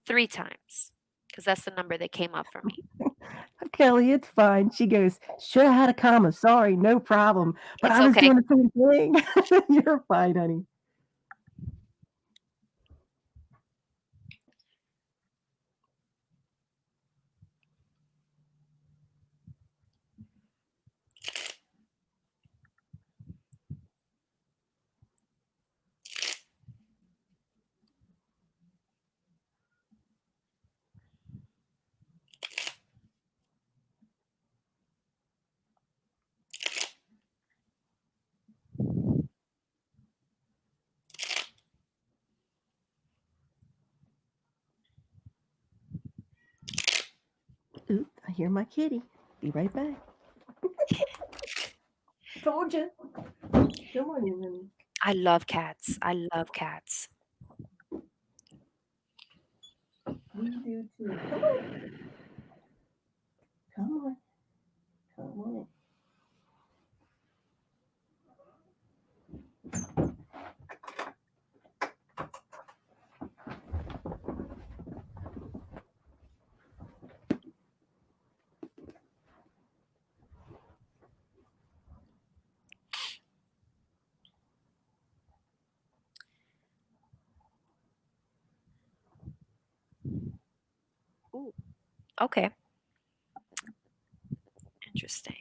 3 times because that's the number that came up for me. Kelly, it's fine. She goes, should have had a comma. Sorry, no problem. But It's I was okay. doing the same thing. You're fine, honey. Oop, I hear my kitty. Be right back. Told you. Good morning, honey. I love cats. I love cats. We do too. Come on. Come on. Come on. Ooh, okay. Interesting.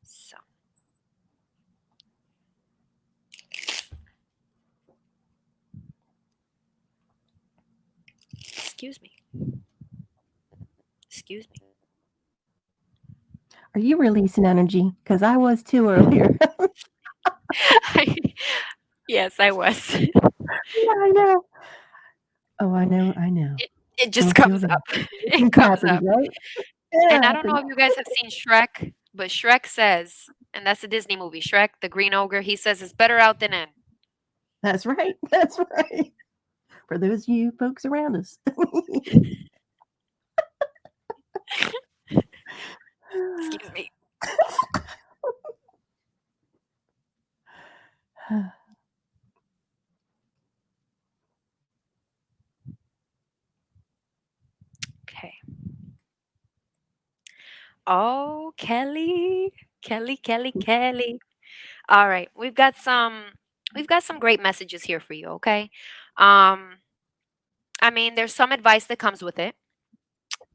So, excuse me. Excuse me. Are you releasing energy? Because I was too earlier. Yes, I was. Yeah, I know. Oh, I know. I know. It just Don't feel comes that. up. It It just comes happens, up. right? It And I don't know happens. if you guys have seen Shrek, but Shrek says, and that's a Disney movie, Shrek, the green ogre, he says it's better out than in. That's right. That's right. For those of you folks around us. Excuse me. Okay. Oh, Kelly. Kelly, Kelly, Kelly. All right. We've got some great messages here for you, okay? Um I mean, there's some advice that comes with it,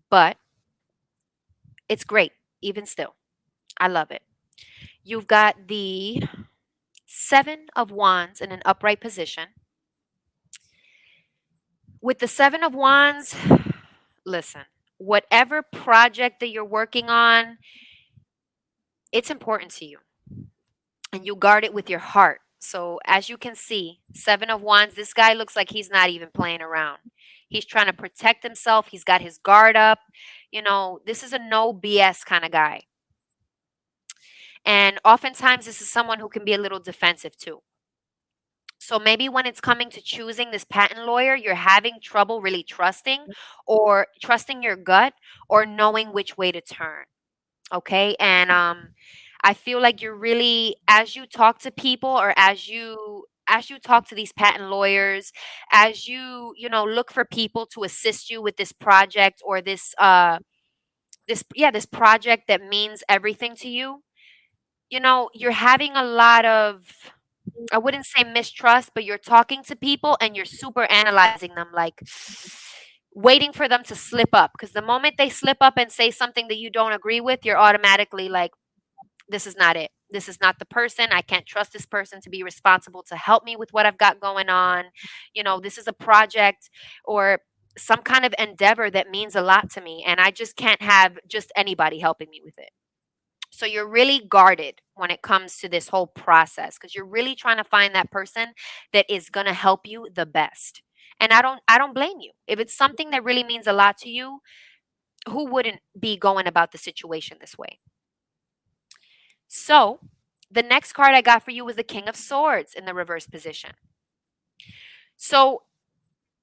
but it's great even still. I love it. You've got the 7 of wands in an upright position. With the 7 of wands, listen, whatever project that you're working on, it's important to you and you guard it with your heart. So, as you can see, 7 of wands, this guy looks like he's not even playing around. He's trying to protect himself. He's got his guard up. You know, this is a no BS kind of guy. And oftentimes, this is someone who can be a little defensive too. So maybe when it's coming to choosing this patent lawyer, you're having trouble really trusting or trusting your gut or knowing which way to turn. Okay. And I feel like you're really, as you talk to people or as you talk to these patent lawyers, as you look for people to assist you with this project or this project that means everything to you, you're having a lot of, I wouldn't say mistrust, but you're talking to people and you're super analyzing them like, waiting for them to slip up, because the moment they slip up and say something that you don't agree with, you're automatically like, this is not it. This is not the person. I can't trust this person to be responsible to help me with what I've got going on. This is a project or some kind of endeavor that means a lot to me, and I just can't have just anybody helping me with it. So you're really guarded when it comes to this whole process, because you're really trying to find that person that is going to help you the best. And I don't blame you. If it's something that really means a lot to you, who wouldn't be going about the situation this way? So, the next card I got for you was the King of Swords in the reverse position. So,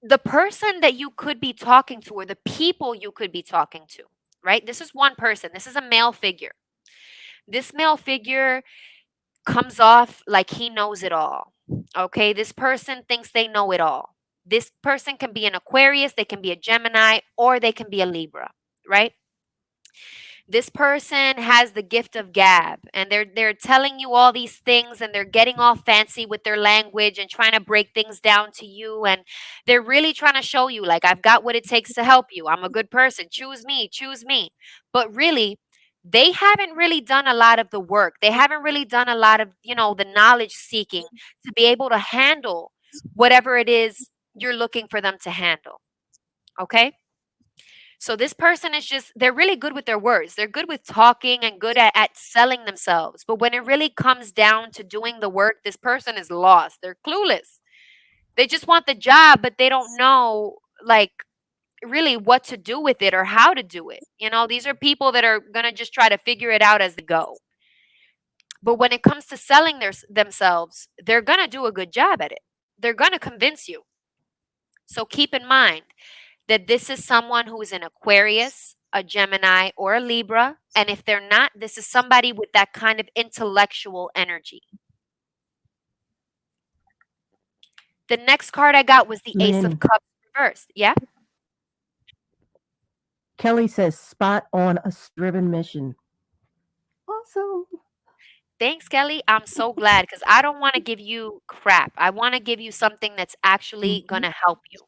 the person that you could be talking to, or the people you could be talking to, right? This is one person. This is a male figure. This male figure comes off like he knows it all. Okay? This person thinks they know it all. This person can be an Aquarius, they can be a Gemini, or they can be a Libra, right? This person has the gift of gab, and they're telling you all these things, and they're getting all fancy with their language and trying to break things down to you, and they're really trying to show you, like, I've got what it takes to help you. I'm a good person. Choose me, choose me. But really, they haven't really done a lot of the work. They haven't really done a lot of, the knowledge seeking to be able to handle whatever it is you're looking for them to handle. Okay? So this person is just, they're really good with their words. They're good with talking and good at selling themselves. But when it really comes down to doing the work, this person is lost. They're clueless. They just want the job, but they don't know, like, really what to do with it or how to do it. These are people that are going to just try to figure it out as they go. But when it comes to selling themselves, they're going to do a good job at it. They're going to convince you. So keep in mind that this is someone who is an Aquarius, a Gemini, or a Libra. And if they're not, this is somebody with that kind of intellectual energy. The next card I got was the Ace of Lynn, Cups reversed. Yeah? Kelly says, spot on, a driven mission. Awesome. Thanks, Kelly. I'm so glad, because I don't want to give you crap. I want to give you something that's actually going Hmm. to help you.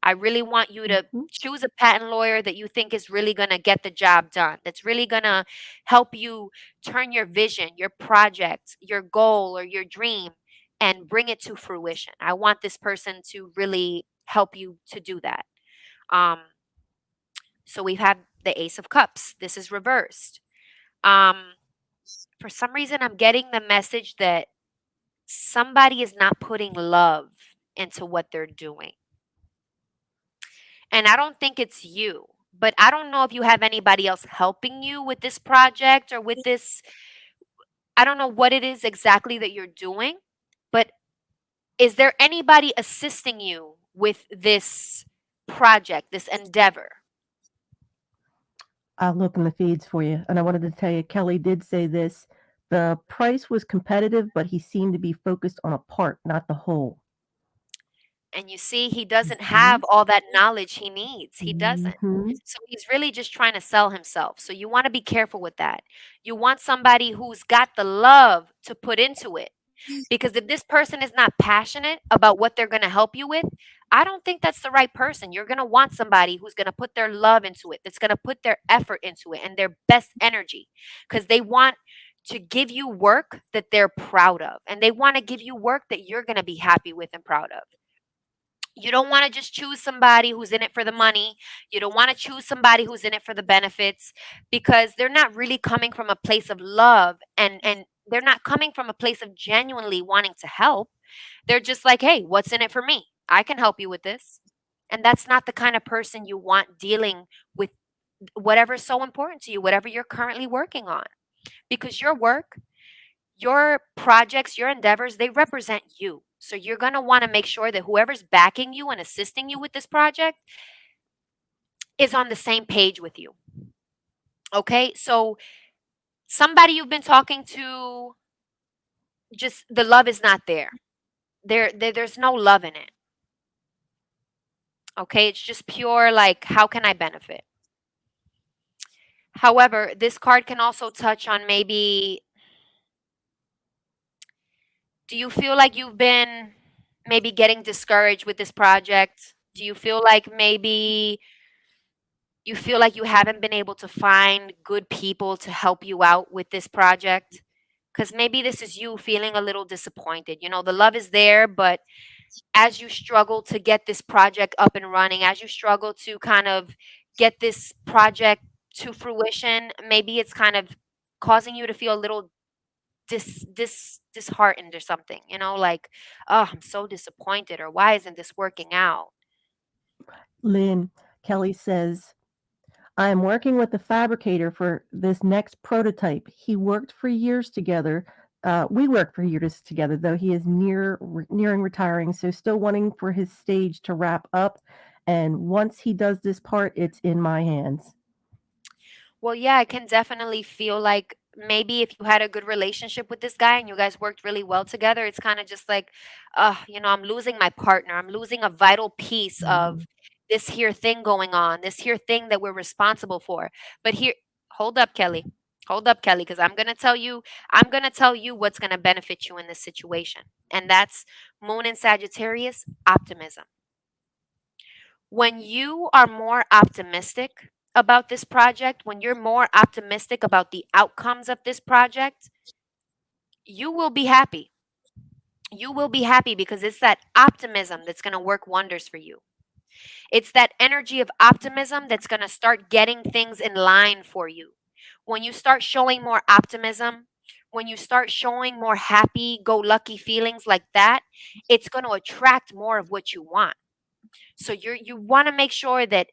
I really want you to Hmm. choose a patent lawyer that you think is really going to get the job done, that's really going to help you turn your vision, your project, your goal, or your dream and bring it to fruition. I want this person to really help you to do that. Um, so we have the Ace of Cups. This is reversed. Um, for some reason, I'm getting the message that somebody is not putting love into what they're doing. And I don't think it's you, but I don't know if you have anybody else helping you with this project or with this. I don't know what it is exactly that you're doing, but is there anybody assisting you with this project, this endeavor? I'll look in the feeds for you. And I wanted to tell you, Kelly did say this. The price was competitive, but he seemed to be focused on a part, not the whole. And you see, he doesn't Hmm. have all that knowledge he needs. He doesn't. Hmm. So he's really just trying to sell himself. So you want to be careful with that. You want somebody who's got the love to put into it. Because if this person is not passionate about what they're going to help you with, I don't think that's the right person. You're going to want somebody who's going to put their love into it, that's going to put their effort into it and their best energy, because they want to give you work that they're proud of, and they want to give you work that you're going to be happy with and proud of. You don't want to just choose somebody who's in it for the money. You don't want to choose somebody who's in it for the benefits, because they're not really coming from a place of love, and they're not coming from a place of genuinely wanting to help. They're just like, "Hey, what's in it for me? I can help you with this." And that's not the kind of person you want dealing with whatever's so important to you, whatever you're currently working on. Because your work, your projects, your endeavors, they represent you. So you're going to want to make sure that whoever's backing you and assisting you with this project is on the same page with you. Okay? So somebody you've been talking to, just the love is not there. There's no love in it. Okay? It's just pure, like, how can I benefit? However, this card can also touch on, maybe, do you feel like you've been maybe getting discouraged with this project? Do you feel like maybe you feel like you haven't been able to find good people to help you out with this project? Because maybe this is you feeling a little disappointed. You know, the love is there, but as you struggle to get this project up and running, as you struggle to kind of get this project to fruition, maybe it's kind of causing you to feel a little disheartened or something, you know, like, oh, I'm so disappointed, or why isn't this working out? Lynn, Kelly says, I am working with the fabricator for this next prototype. He worked for years together. We worked for years together, though he is nearing retiring, so still wanting for his stage to wrap up. And once he does this part, it's in my hands. Well, yeah, I can definitely feel like maybe if you had a good relationship with this guy and you guys worked really well together, it's kind of just like, you know, I'm losing my partner. I'm losing a vital piece Mhm. of this here thing going on, this here thing that we're responsible for. But here, hold up, Kelly. Hold up, Kelly, because I'm going to tell you what's going to benefit you in this situation. And that's Moon in Sagittarius, optimism. When you are more optimistic about this project, when you're more optimistic about the outcomes of this project, you will be happy. You will be happy because it's that optimism that's going to work wonders for you. It's that energy of optimism that's going to start getting things in line for you. When you start showing more optimism, when you start showing more happy go lucky feelings like that, it's going to attract more of what you want. So you want to make sure that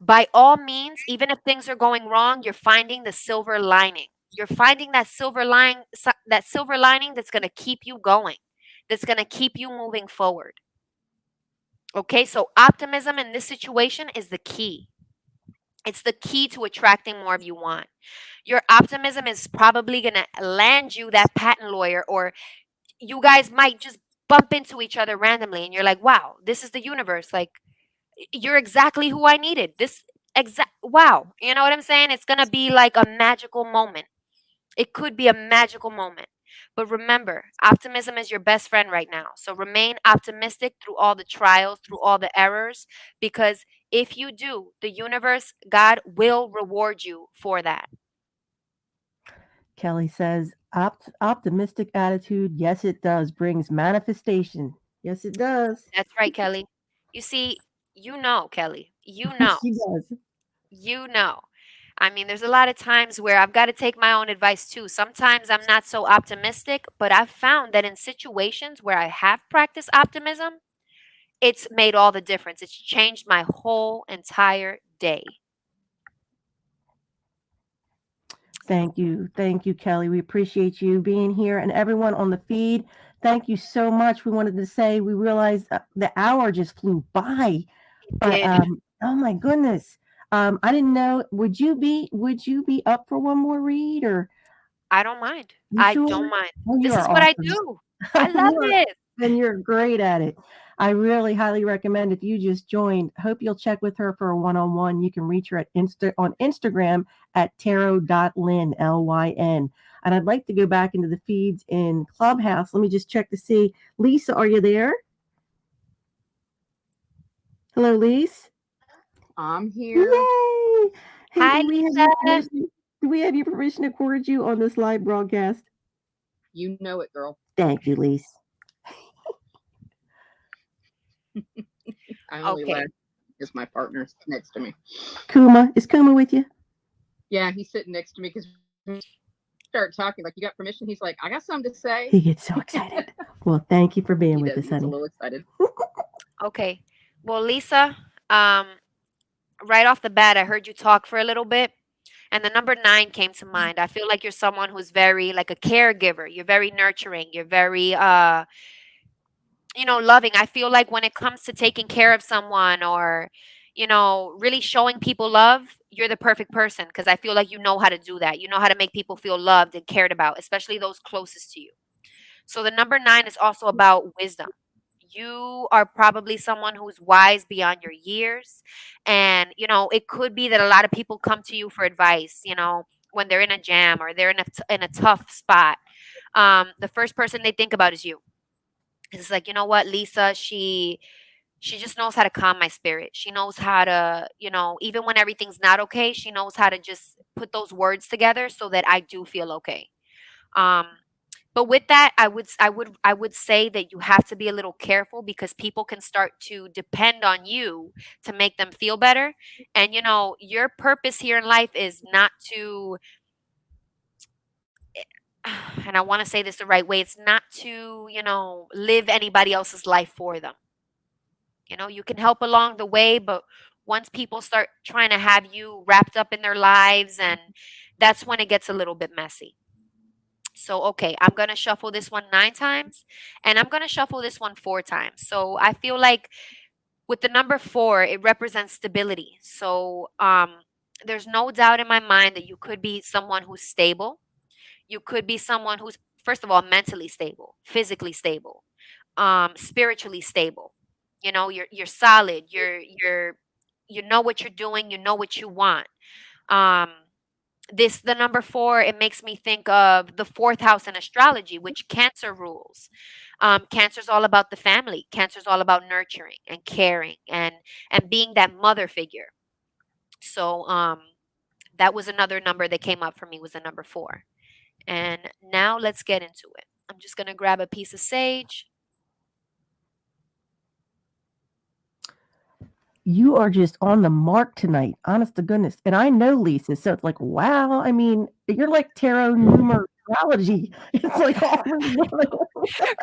by all means, even if things are going wrong, you're finding the silver lining. You're finding that silver lining that's going to keep you going, that's going to keep you moving forward. Okay, so optimism in this situation is the key. It's the key to attracting more of you want. Your optimism is probably going to land you that patent lawyer, or you guys might just bump into each other randomly and you're like, wow, this is the universe. Like, you're exactly who I needed. This exact wow. You know what I'm saying? It's going to be like a magical moment. It could be a magical moment. But remember, optimism is your best friend right now. So remain optimistic through all the trials, through all the errors, because if you do, the universe, God will reward you for that. Kelly says, optimistic attitude, yes, it does, brings manifestation. Yes, it does. That's right, Kelly. You see, you know, Kelly, you know. She does. You know. I mean, there's a lot of times where I've got to take my own advice too. Sometimes I'm not so optimistic, but I've found that in situations where I have practiced optimism, it's made all the difference. It's changed my whole entire day. Thank you. Thank you, Kelly. We appreciate you being here and everyone on the feed. Thank you so much. We wanted to say we realized the hour just flew by, It but did. oh my goodness. I didn't know. Would you be up for one more read, or I don't mind. you I sure? don't mind. Oh, you This are is what I awesome. do. I love You are, it. and you're great at it. I really highly recommend if you just joined. Hope you'll check with her for a one-on-one. You can reach her on Instagram at tarot.lyn, Lyn. And I'd like to go back into the feeds in Clubhouse. Let me just check to see. Lisa, are you there? Hello, Lisa. I'm here. Yay! Hey, Hi, do we have your Lisa. permission? Do we have your permission to record you on this live broadcast? You know it, girl. Thank you, Lisa. I only Okay. laugh because my partner's next to me. Kuma, is Kuma with you? Yeah, he's sitting next to me because we start talking. Like, you got permission? He's like, I got something to say. He gets so excited. Well, thank you for being He with does. us, He gets a honey. little excited. Okay. Well, Lisa, um, right off the bat, I heard you talk for a little bit. And the number 9 came to mind. I feel like you're someone who's very like a caregiver. You're very nurturing. You're very loving. I feel like when it comes to taking care of someone, or really showing people love, you're the perfect person, because I feel like you know how to do that. You know how to make people feel loved and cared about, especially those closest to you. So the number 9 is also about wisdom. You are probably someone who's wise beyond your years. And, it could be that a lot of people come to you for advice, when they're in a jam or they're in a tough spot. The first person they think about is you. It's like, you know what, Lisa, she She just knows how to calm my spirit. She knows how to, even when everything's not okay, she knows how to just put those words together so that I do feel okay. Um, but with that, I would say that you have to be a little careful because people can start to depend on you to make them feel better. And your purpose here in life is not to, and I want to say this the right way, it's not to, live anybody else's life for them. You can help along the way, but once people start trying to have you wrapped up in their lives, and that's when it gets a little bit messy. So, okay, I'm going to shuffle this one 9 times and I'm going to shuffle this one 4 times. So, I feel like with the number 4, it represents stability. So, there's no doubt in my mind that you could be someone who's stable. You could be someone who's, first of all, mentally stable, physically stable, spiritually stable. You're solid. You know what you're doing. You know what you want. Um, the number 4, it makes me think of the fourth house in astrology, which Cancer rules. Cancer's all about the family. Cancer's all about nurturing and caring and being that mother figure. So that was another number that came up for me, was the number 4. And now let's get into it. I'm just gonna grab a piece of sage. You are just on the mark tonight, honest to goodness. And I know Lisa, so it's like, wow. I mean, you're like tarot numerology. It's like all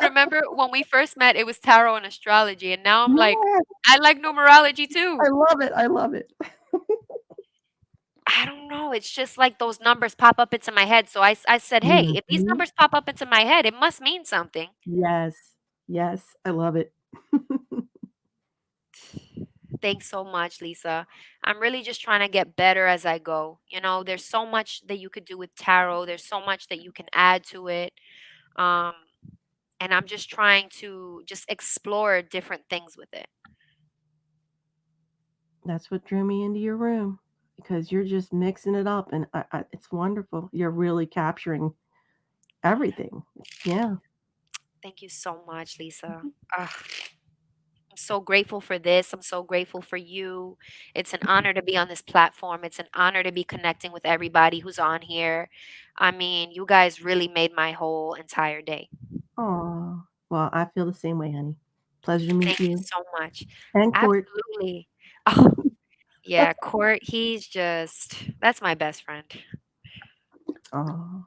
Remember when we first met, it was tarot and astrology, and now I'm like, yeah, I like numerology I too. love it. I love it. I don't know. It's just like those numbers pop up into my head. So I said, hey, if these Mhm. numbers pop up into my head, it must mean something. Yes. Yes. I love it. Thanks so much, Lisa. I'm really just trying to get better as I go. There's so much that you could do with tarot. There's so much that you can add to it. Um, and I'm just trying to just explore different things with it. That's what drew me into your room because you're just mixing it up and it's wonderful. You're really capturing everything. Yeah. Thank you so much, Lisa. Ah, I'm so grateful for this. I'm so grateful for you. It's an honor to be on this platform. It's an honor to be connecting with everybody who's on here. I mean, you guys really made my whole entire day. Oh, well, I feel the same way, honey. Pleasure to meet Thank you you. so much. And Court. Absolutely. Oh, yeah, Court, that's my best friend. Oh.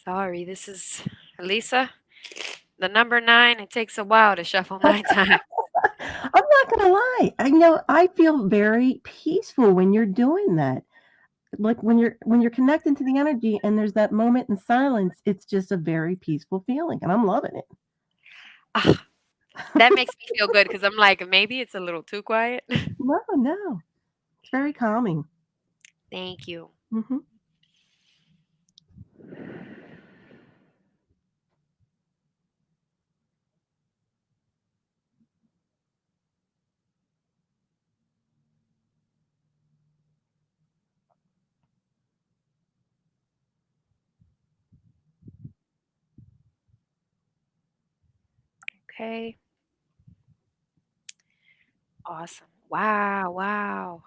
Sorry, this is Lisa. The number 9, it takes a while to shuffle 9 times. I'm not gonna lie. I feel very peaceful when you're doing that. Like when you're connected to the energy and there's that moment in silence, it's just a very peaceful feeling, and I'm loving it. Ah, that makes me feel good because I'm like, maybe it's a little too quiet. No, no, it's very calming. Thank you. Hmm. Okay. Awesome. Wow, wow.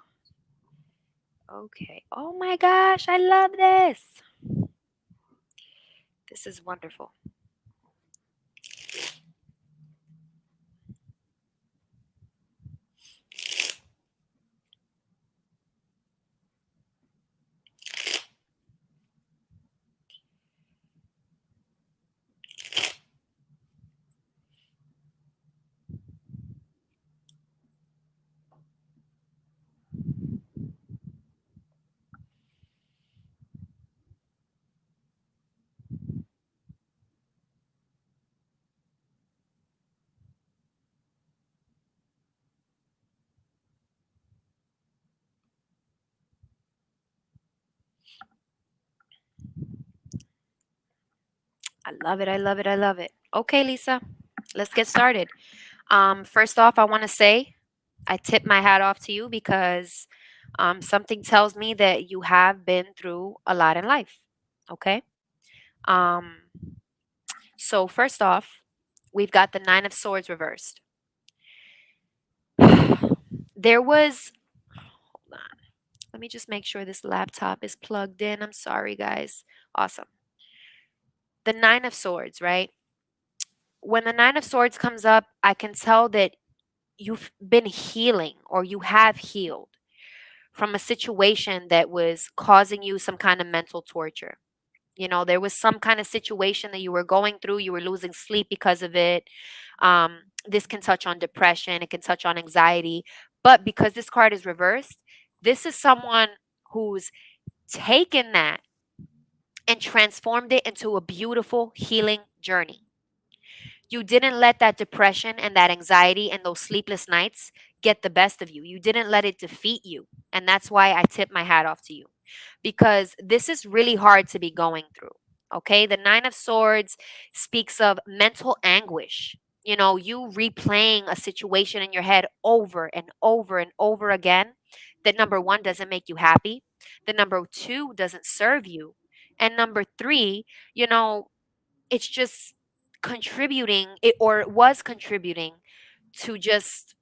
Okay. Oh my gosh, I love this. This is wonderful. I love it. I love it. I love it. Okay, Lisa, let's get started. First off, I want to say I tip my hat off to you because something tells me that you have been through a lot in life. Okay. Um, so, first off, we've got the Nine of Swords reversed. There was, hold on, let me just make sure this laptop is plugged in. I'm sorry, guys. Awesome. The Nine of Swords, right? When the Nine of Swords comes up, I can tell that you've been healing or you have healed from a situation that was causing you some kind of mental torture. You know, there was some kind of situation that you were going through, you were losing sleep because of it. This can touch on depression, it can touch on anxiety. But because this card is reversed, this is someone who's taken that and transformed it into a beautiful healing journey. You didn't let that depression and that anxiety and those sleepless nights get the best of you. You didn't let it defeat you. And that's why I tip my hat off to you because this is really hard to be going through. Okay. The Nine of Swords speaks of mental anguish. You know, you replaying a situation in your head over and over and over again that number one doesn't make you happy, that number two doesn't serve you, and number three, you know, it's just contributing it or it was contributing to just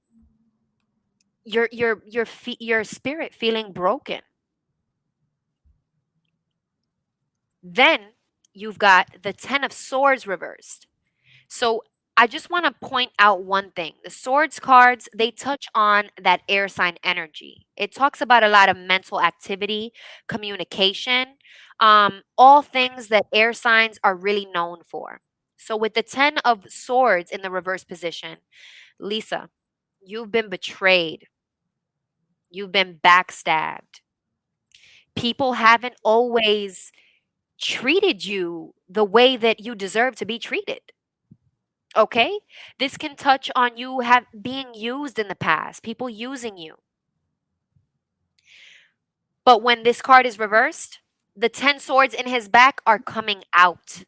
your spirit feeling broken. Then you've got the 10 of swords reversed. So I just want to point out one thing. The swords cards, they touch on that air sign energy. It talks about a lot of mental activity, communication, all things that air signs are really known for. So with the 10 of swords in the reverse position, Lisa, you've been betrayed. You've been backstabbed. People haven't always treated you the way that you deserve to be treated. Okay? This can touch on you have being used in the past, people using you. But when this card is reversed, the 10 swords in his back are coming out.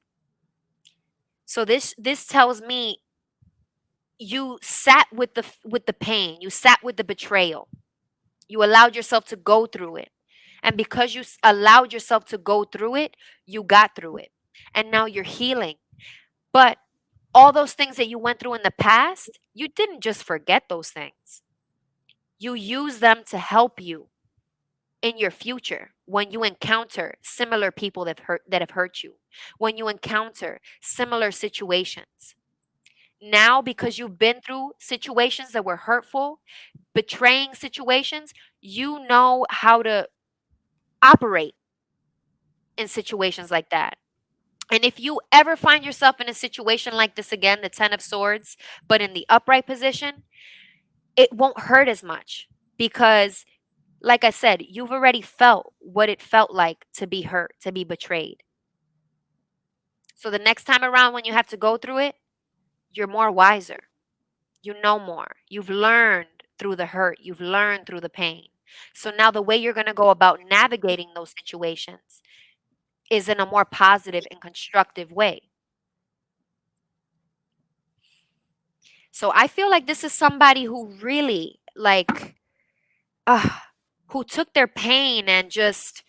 So this tells me you sat with the pain, you sat with the betrayal. You allowed yourself to go through it. And because you allowed yourself to go through it, you got through it. And now you're healing. But all those things that you went through in the past, you didn't just forget those things. You use them to help you in your future when you encounter similar people that have hurt you, when you encounter similar situations. Now, because you've been through situations that were hurtful, betraying situations, you know how to operate in situations like that. And if you ever find yourself in a situation like this again, the 10 of swords, but in the upright position, it won't hurt as much because, like I said, you've already felt what it felt like to be hurt, to be betrayed. So the next time around when you have to go through it, you're more wiser. You know more. You've learned through the hurt, you've learned through the pain. So now the way you're going to go about navigating those situations is in a more positive and constructive way. So I feel like this is somebody who really uh, who took their pain and just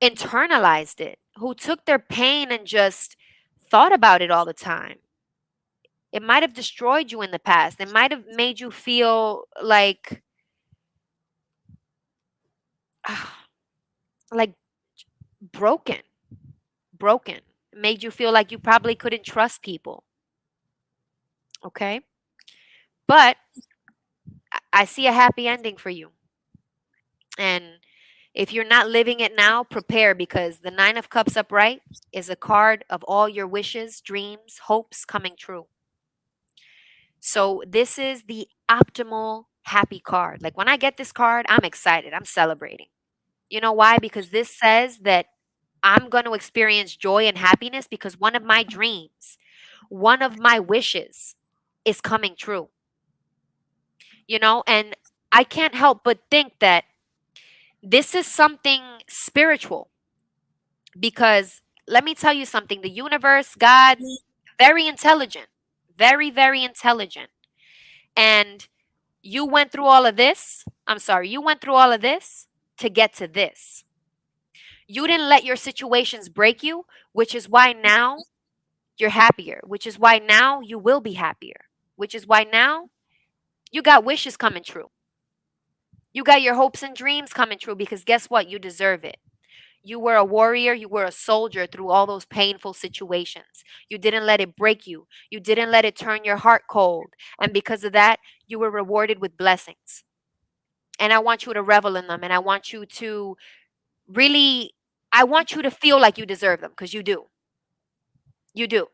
internalized it, who took their pain and just thought about it all the time. It might have destroyed you in the past. It might have made you feel like broken, broken. Made you feel like you probably couldn't trust people. Okay? But I see a happy ending for you. And if you're not living it now, prepare because the Nine of Cups upright is a card of all your wishes, dreams, hopes coming true. So this is the optimal happy card. Like when I get this card, I'm excited. I'm celebrating. You know why? Because this says that I'm going to experience joy and happiness because one of my dreams, one of my wishes is coming true. You know, and I can't help but think that this is something spiritual because let me tell you something. The universe, God, very intelligent, very, very intelligent. And you went through all of this. I'm sorry, you went through all of this to get to this. You didn't let your situations break you, which is why now you're happier, which is why now you will be happier, which is why now you got wishes coming true. You got your hopes and dreams coming true because guess what? You deserve it. You were a warrior, you were a soldier through all those painful situations. You didn't let it break you. You didn't let it turn your heart cold. And because of that, you were rewarded with blessings. And I want you to revel in them. And I want you to really, I want you to feel like you deserve them because you do. You do.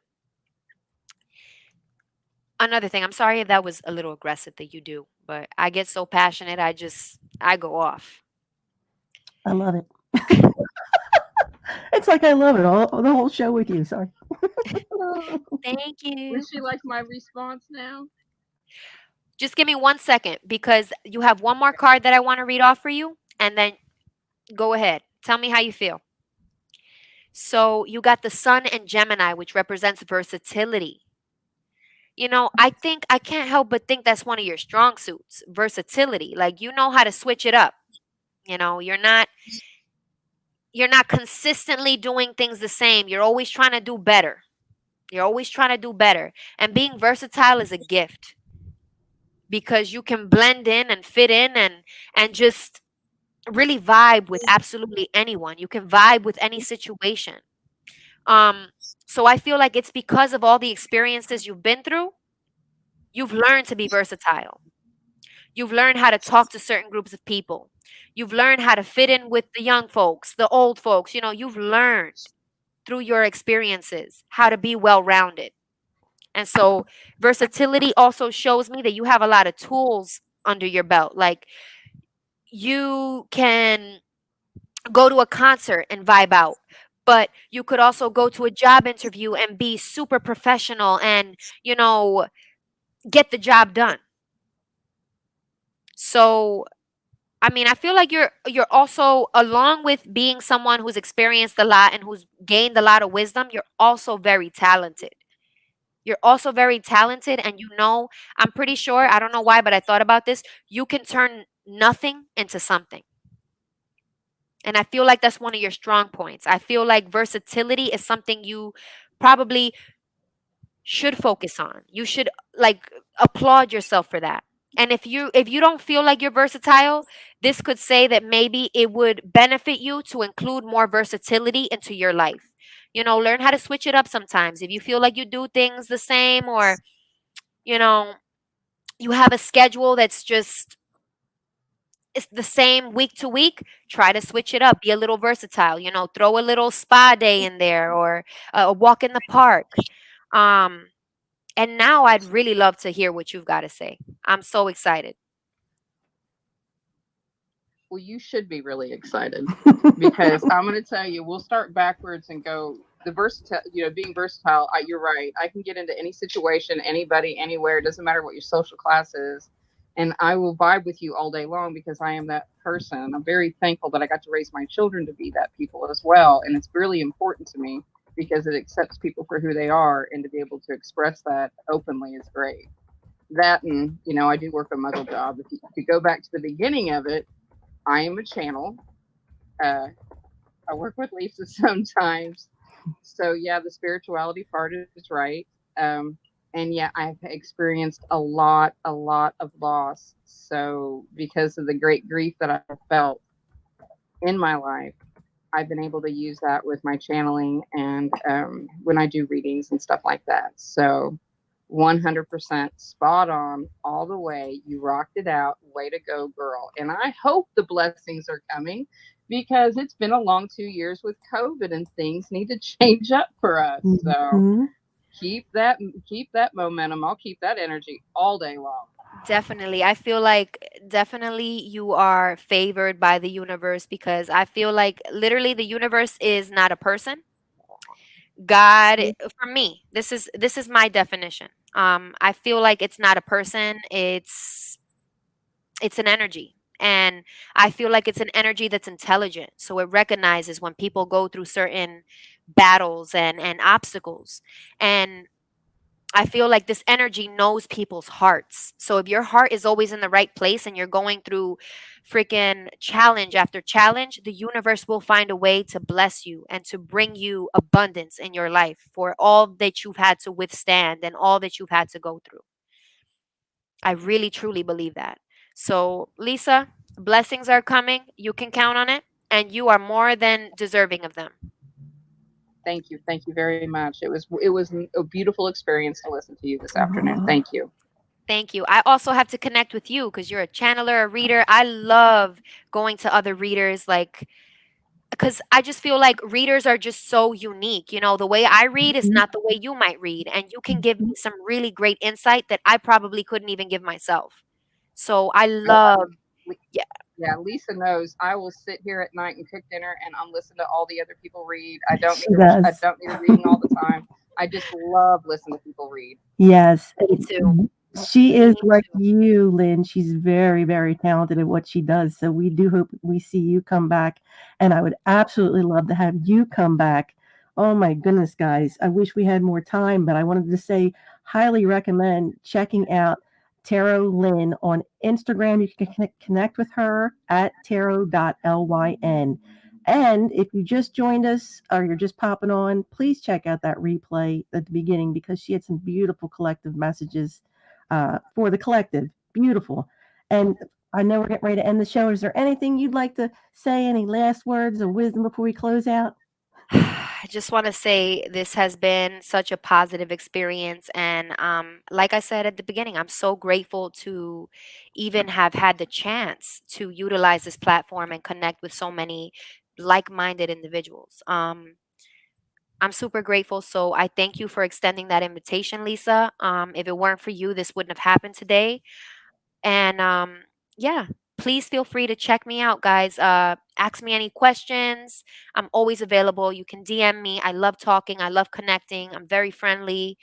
Another thing, I'm sorry if that was a little aggressive that you do, but I get so passionate, I go off. I love it. It's like I love it all the whole show with you. Sorry. Thank you. Would she like my response now? Just give me 1 second because you have one more card that I want to read off for you, and then go ahead. Tell me how you feel. So you got the Sun and Gemini, which represents versatility. I think I can't help but think that's one of your strong suits, versatility. Like you know how to switch it up. You're not consistently doing things the same. You're always trying to do better. You're always trying to do better. And being versatile is a gift because you can blend in and fit in and just really vibe with absolutely anyone. You can vibe with any situation. Um so I feel like it's because of all the experiences you've been through, you've learned to be versatile. You've learned how to talk to certain groups of people. You've learned how to fit in with the young folks, the old folks. You've learned through your experiences how to be well-rounded. And so versatility also shows me that you have a lot of tools under your belt. Like you can go to a concert and vibe out, but you could also go to a job interview and be super professional and, get the job done. So I mean, I feel like you're also, along with being someone who's experienced a lot and who's gained a lot of wisdom, you're also very talented. You're also very talented, and I'm pretty sure, I don't know why, but I thought about this. You can turn nothing into something. And I feel like that's one of your strong points. I feel like versatility is something you probably should focus on. You should like applaud yourself for that. And if you don't feel like you're versatile, this could say that maybe it would benefit you to include more versatility into your life. Learn how to switch it up sometimes. If you feel like you do things the same, or you know, you have a schedule that's just it's the same week to week, try to switch it up. Be a little versatile. Throw a little spa day in there, or a walk in the park. Um and now I'd really love to hear what you've got to say. I'm so excited. Well, you should be really excited because I'm going to tell you, we'll start backwards and go the versatile, being versatile. You're right. I can get into any situation, anybody, anywhere. It doesn't matter what your social class is. And I will vibe with you all day long because I am that person. I'm very thankful that I got to raise my children to be that people as well. And it's really important to me because it accepts people for who they are, and to be able to express that openly is great. That, and, I do work a muggle job. If you go back to the beginning of it, I am a channel. Uh, I work with Lisa sometimes. So yeah, the spirituality part is right. And yeah, I've experienced a lot of loss. So because of the great grief that I've felt in my life, I've been able to use that with my channeling and when I do readings and stuff like that. So 100% spot on all the way. You rocked it out. Way to go, girl. And I hope the blessings are coming because it's been a long 2 years with COVID and things need to change up for us. So Mm-hmm. keep that momentum. I'll keep that energy all day long. Definitely. I feel like definitely you are favored by the universe because I feel like literally the universe is not a person. God, for me, this is my definition. I feel like it's not a person, it's an energy. And I feel like it's an energy that's intelligent. So it recognizes when people go through certain battles and obstacles. And I feel like this energy knows people's hearts. So if your heart is always in the right place and you're going through freaking challenge after challenge, the universe will find a way to bless you and to bring you abundance in your life for all that you've had to withstand and all that you've had to go through. I really truly believe that. So, Lisa, blessings are coming. You can count on it, and you are more than deserving of them. Thank you very much. It was a beautiful experience to listen to you this afternoon. Thank you. Thank you. I also have to connect with you because you're a channeler, a reader. I love going to other readers, like, because I just feel like readers are just so unique. You know, the way I read is not the way you might read, and you can give me some really great insight that I probably couldn't even give myself. So I Oh, love, Le- yeah, yeah, Lisa knows I will sit here at night and cook dinner and I'll listen to all the other people read. She does. I don't need a reading all the time. I just love listening to people read. Yes. me too. She is Me like too. you, Lynn. She's very, very talented at what she does. So we do hope we see you come back. And I would absolutely love to have you come back. Oh my goodness, guys. I wish we had more time, but I wanted to say highly recommend checking out Tarot Lynn on Instagram. You can connect with her at tarot.lyn. And if you just joined us or you're just popping on, please check out that replay at the beginning because she had some beautiful collective messages for the collective. Beautiful. And I know we're getting ready to end the show. Is there anything you'd like to say? Any last words of wisdom before we close out? I just want to say this has been such a positive experience. And like I said at the beginning, I'm so grateful to even have had the chance to utilize this platform and connect with so many like minded individuals. I'm super grateful. So I thank you for extending that invitation, Lisa. If it weren't for you, this wouldn't have happened today. And yeah, please feel free to check me out, guys. Ask me any questions. I'm always available. You can DM me. I love talking. I love connecting. I'm very friendly.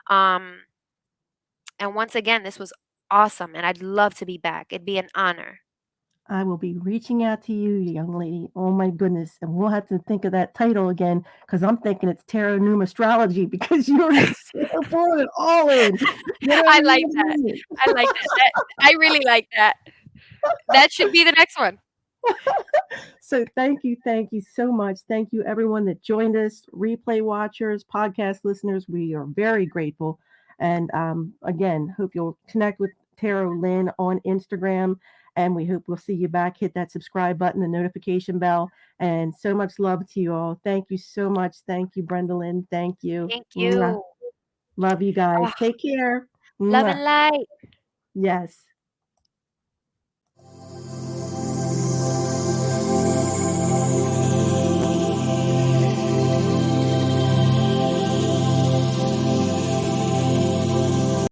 Um, and once again, this was awesome, and I'd love to be back. It'd be an honor. I will be reaching out to you, young lady. Oh my goodness. And we'll have to think of that title again because I'm thinking it's Tarot Numerology because you're so pulling it all in. Whatever I like you that. want I like that. I really like that. That should be the next one. So thank you so much. Thank you everyone that joined us, replay watchers, podcast listeners. We are very grateful. And again, hope you'll connect with Tarot Lynn on Instagram. And we hope we'll see you back. Hit that subscribe button, the notification bell. And so much love to you all. Thank you so much. Thank you, Brenda Lynn. Thank you. Thank Mwah. you. Love you guys. Ah, Take care. love Mwah. and light. Yes.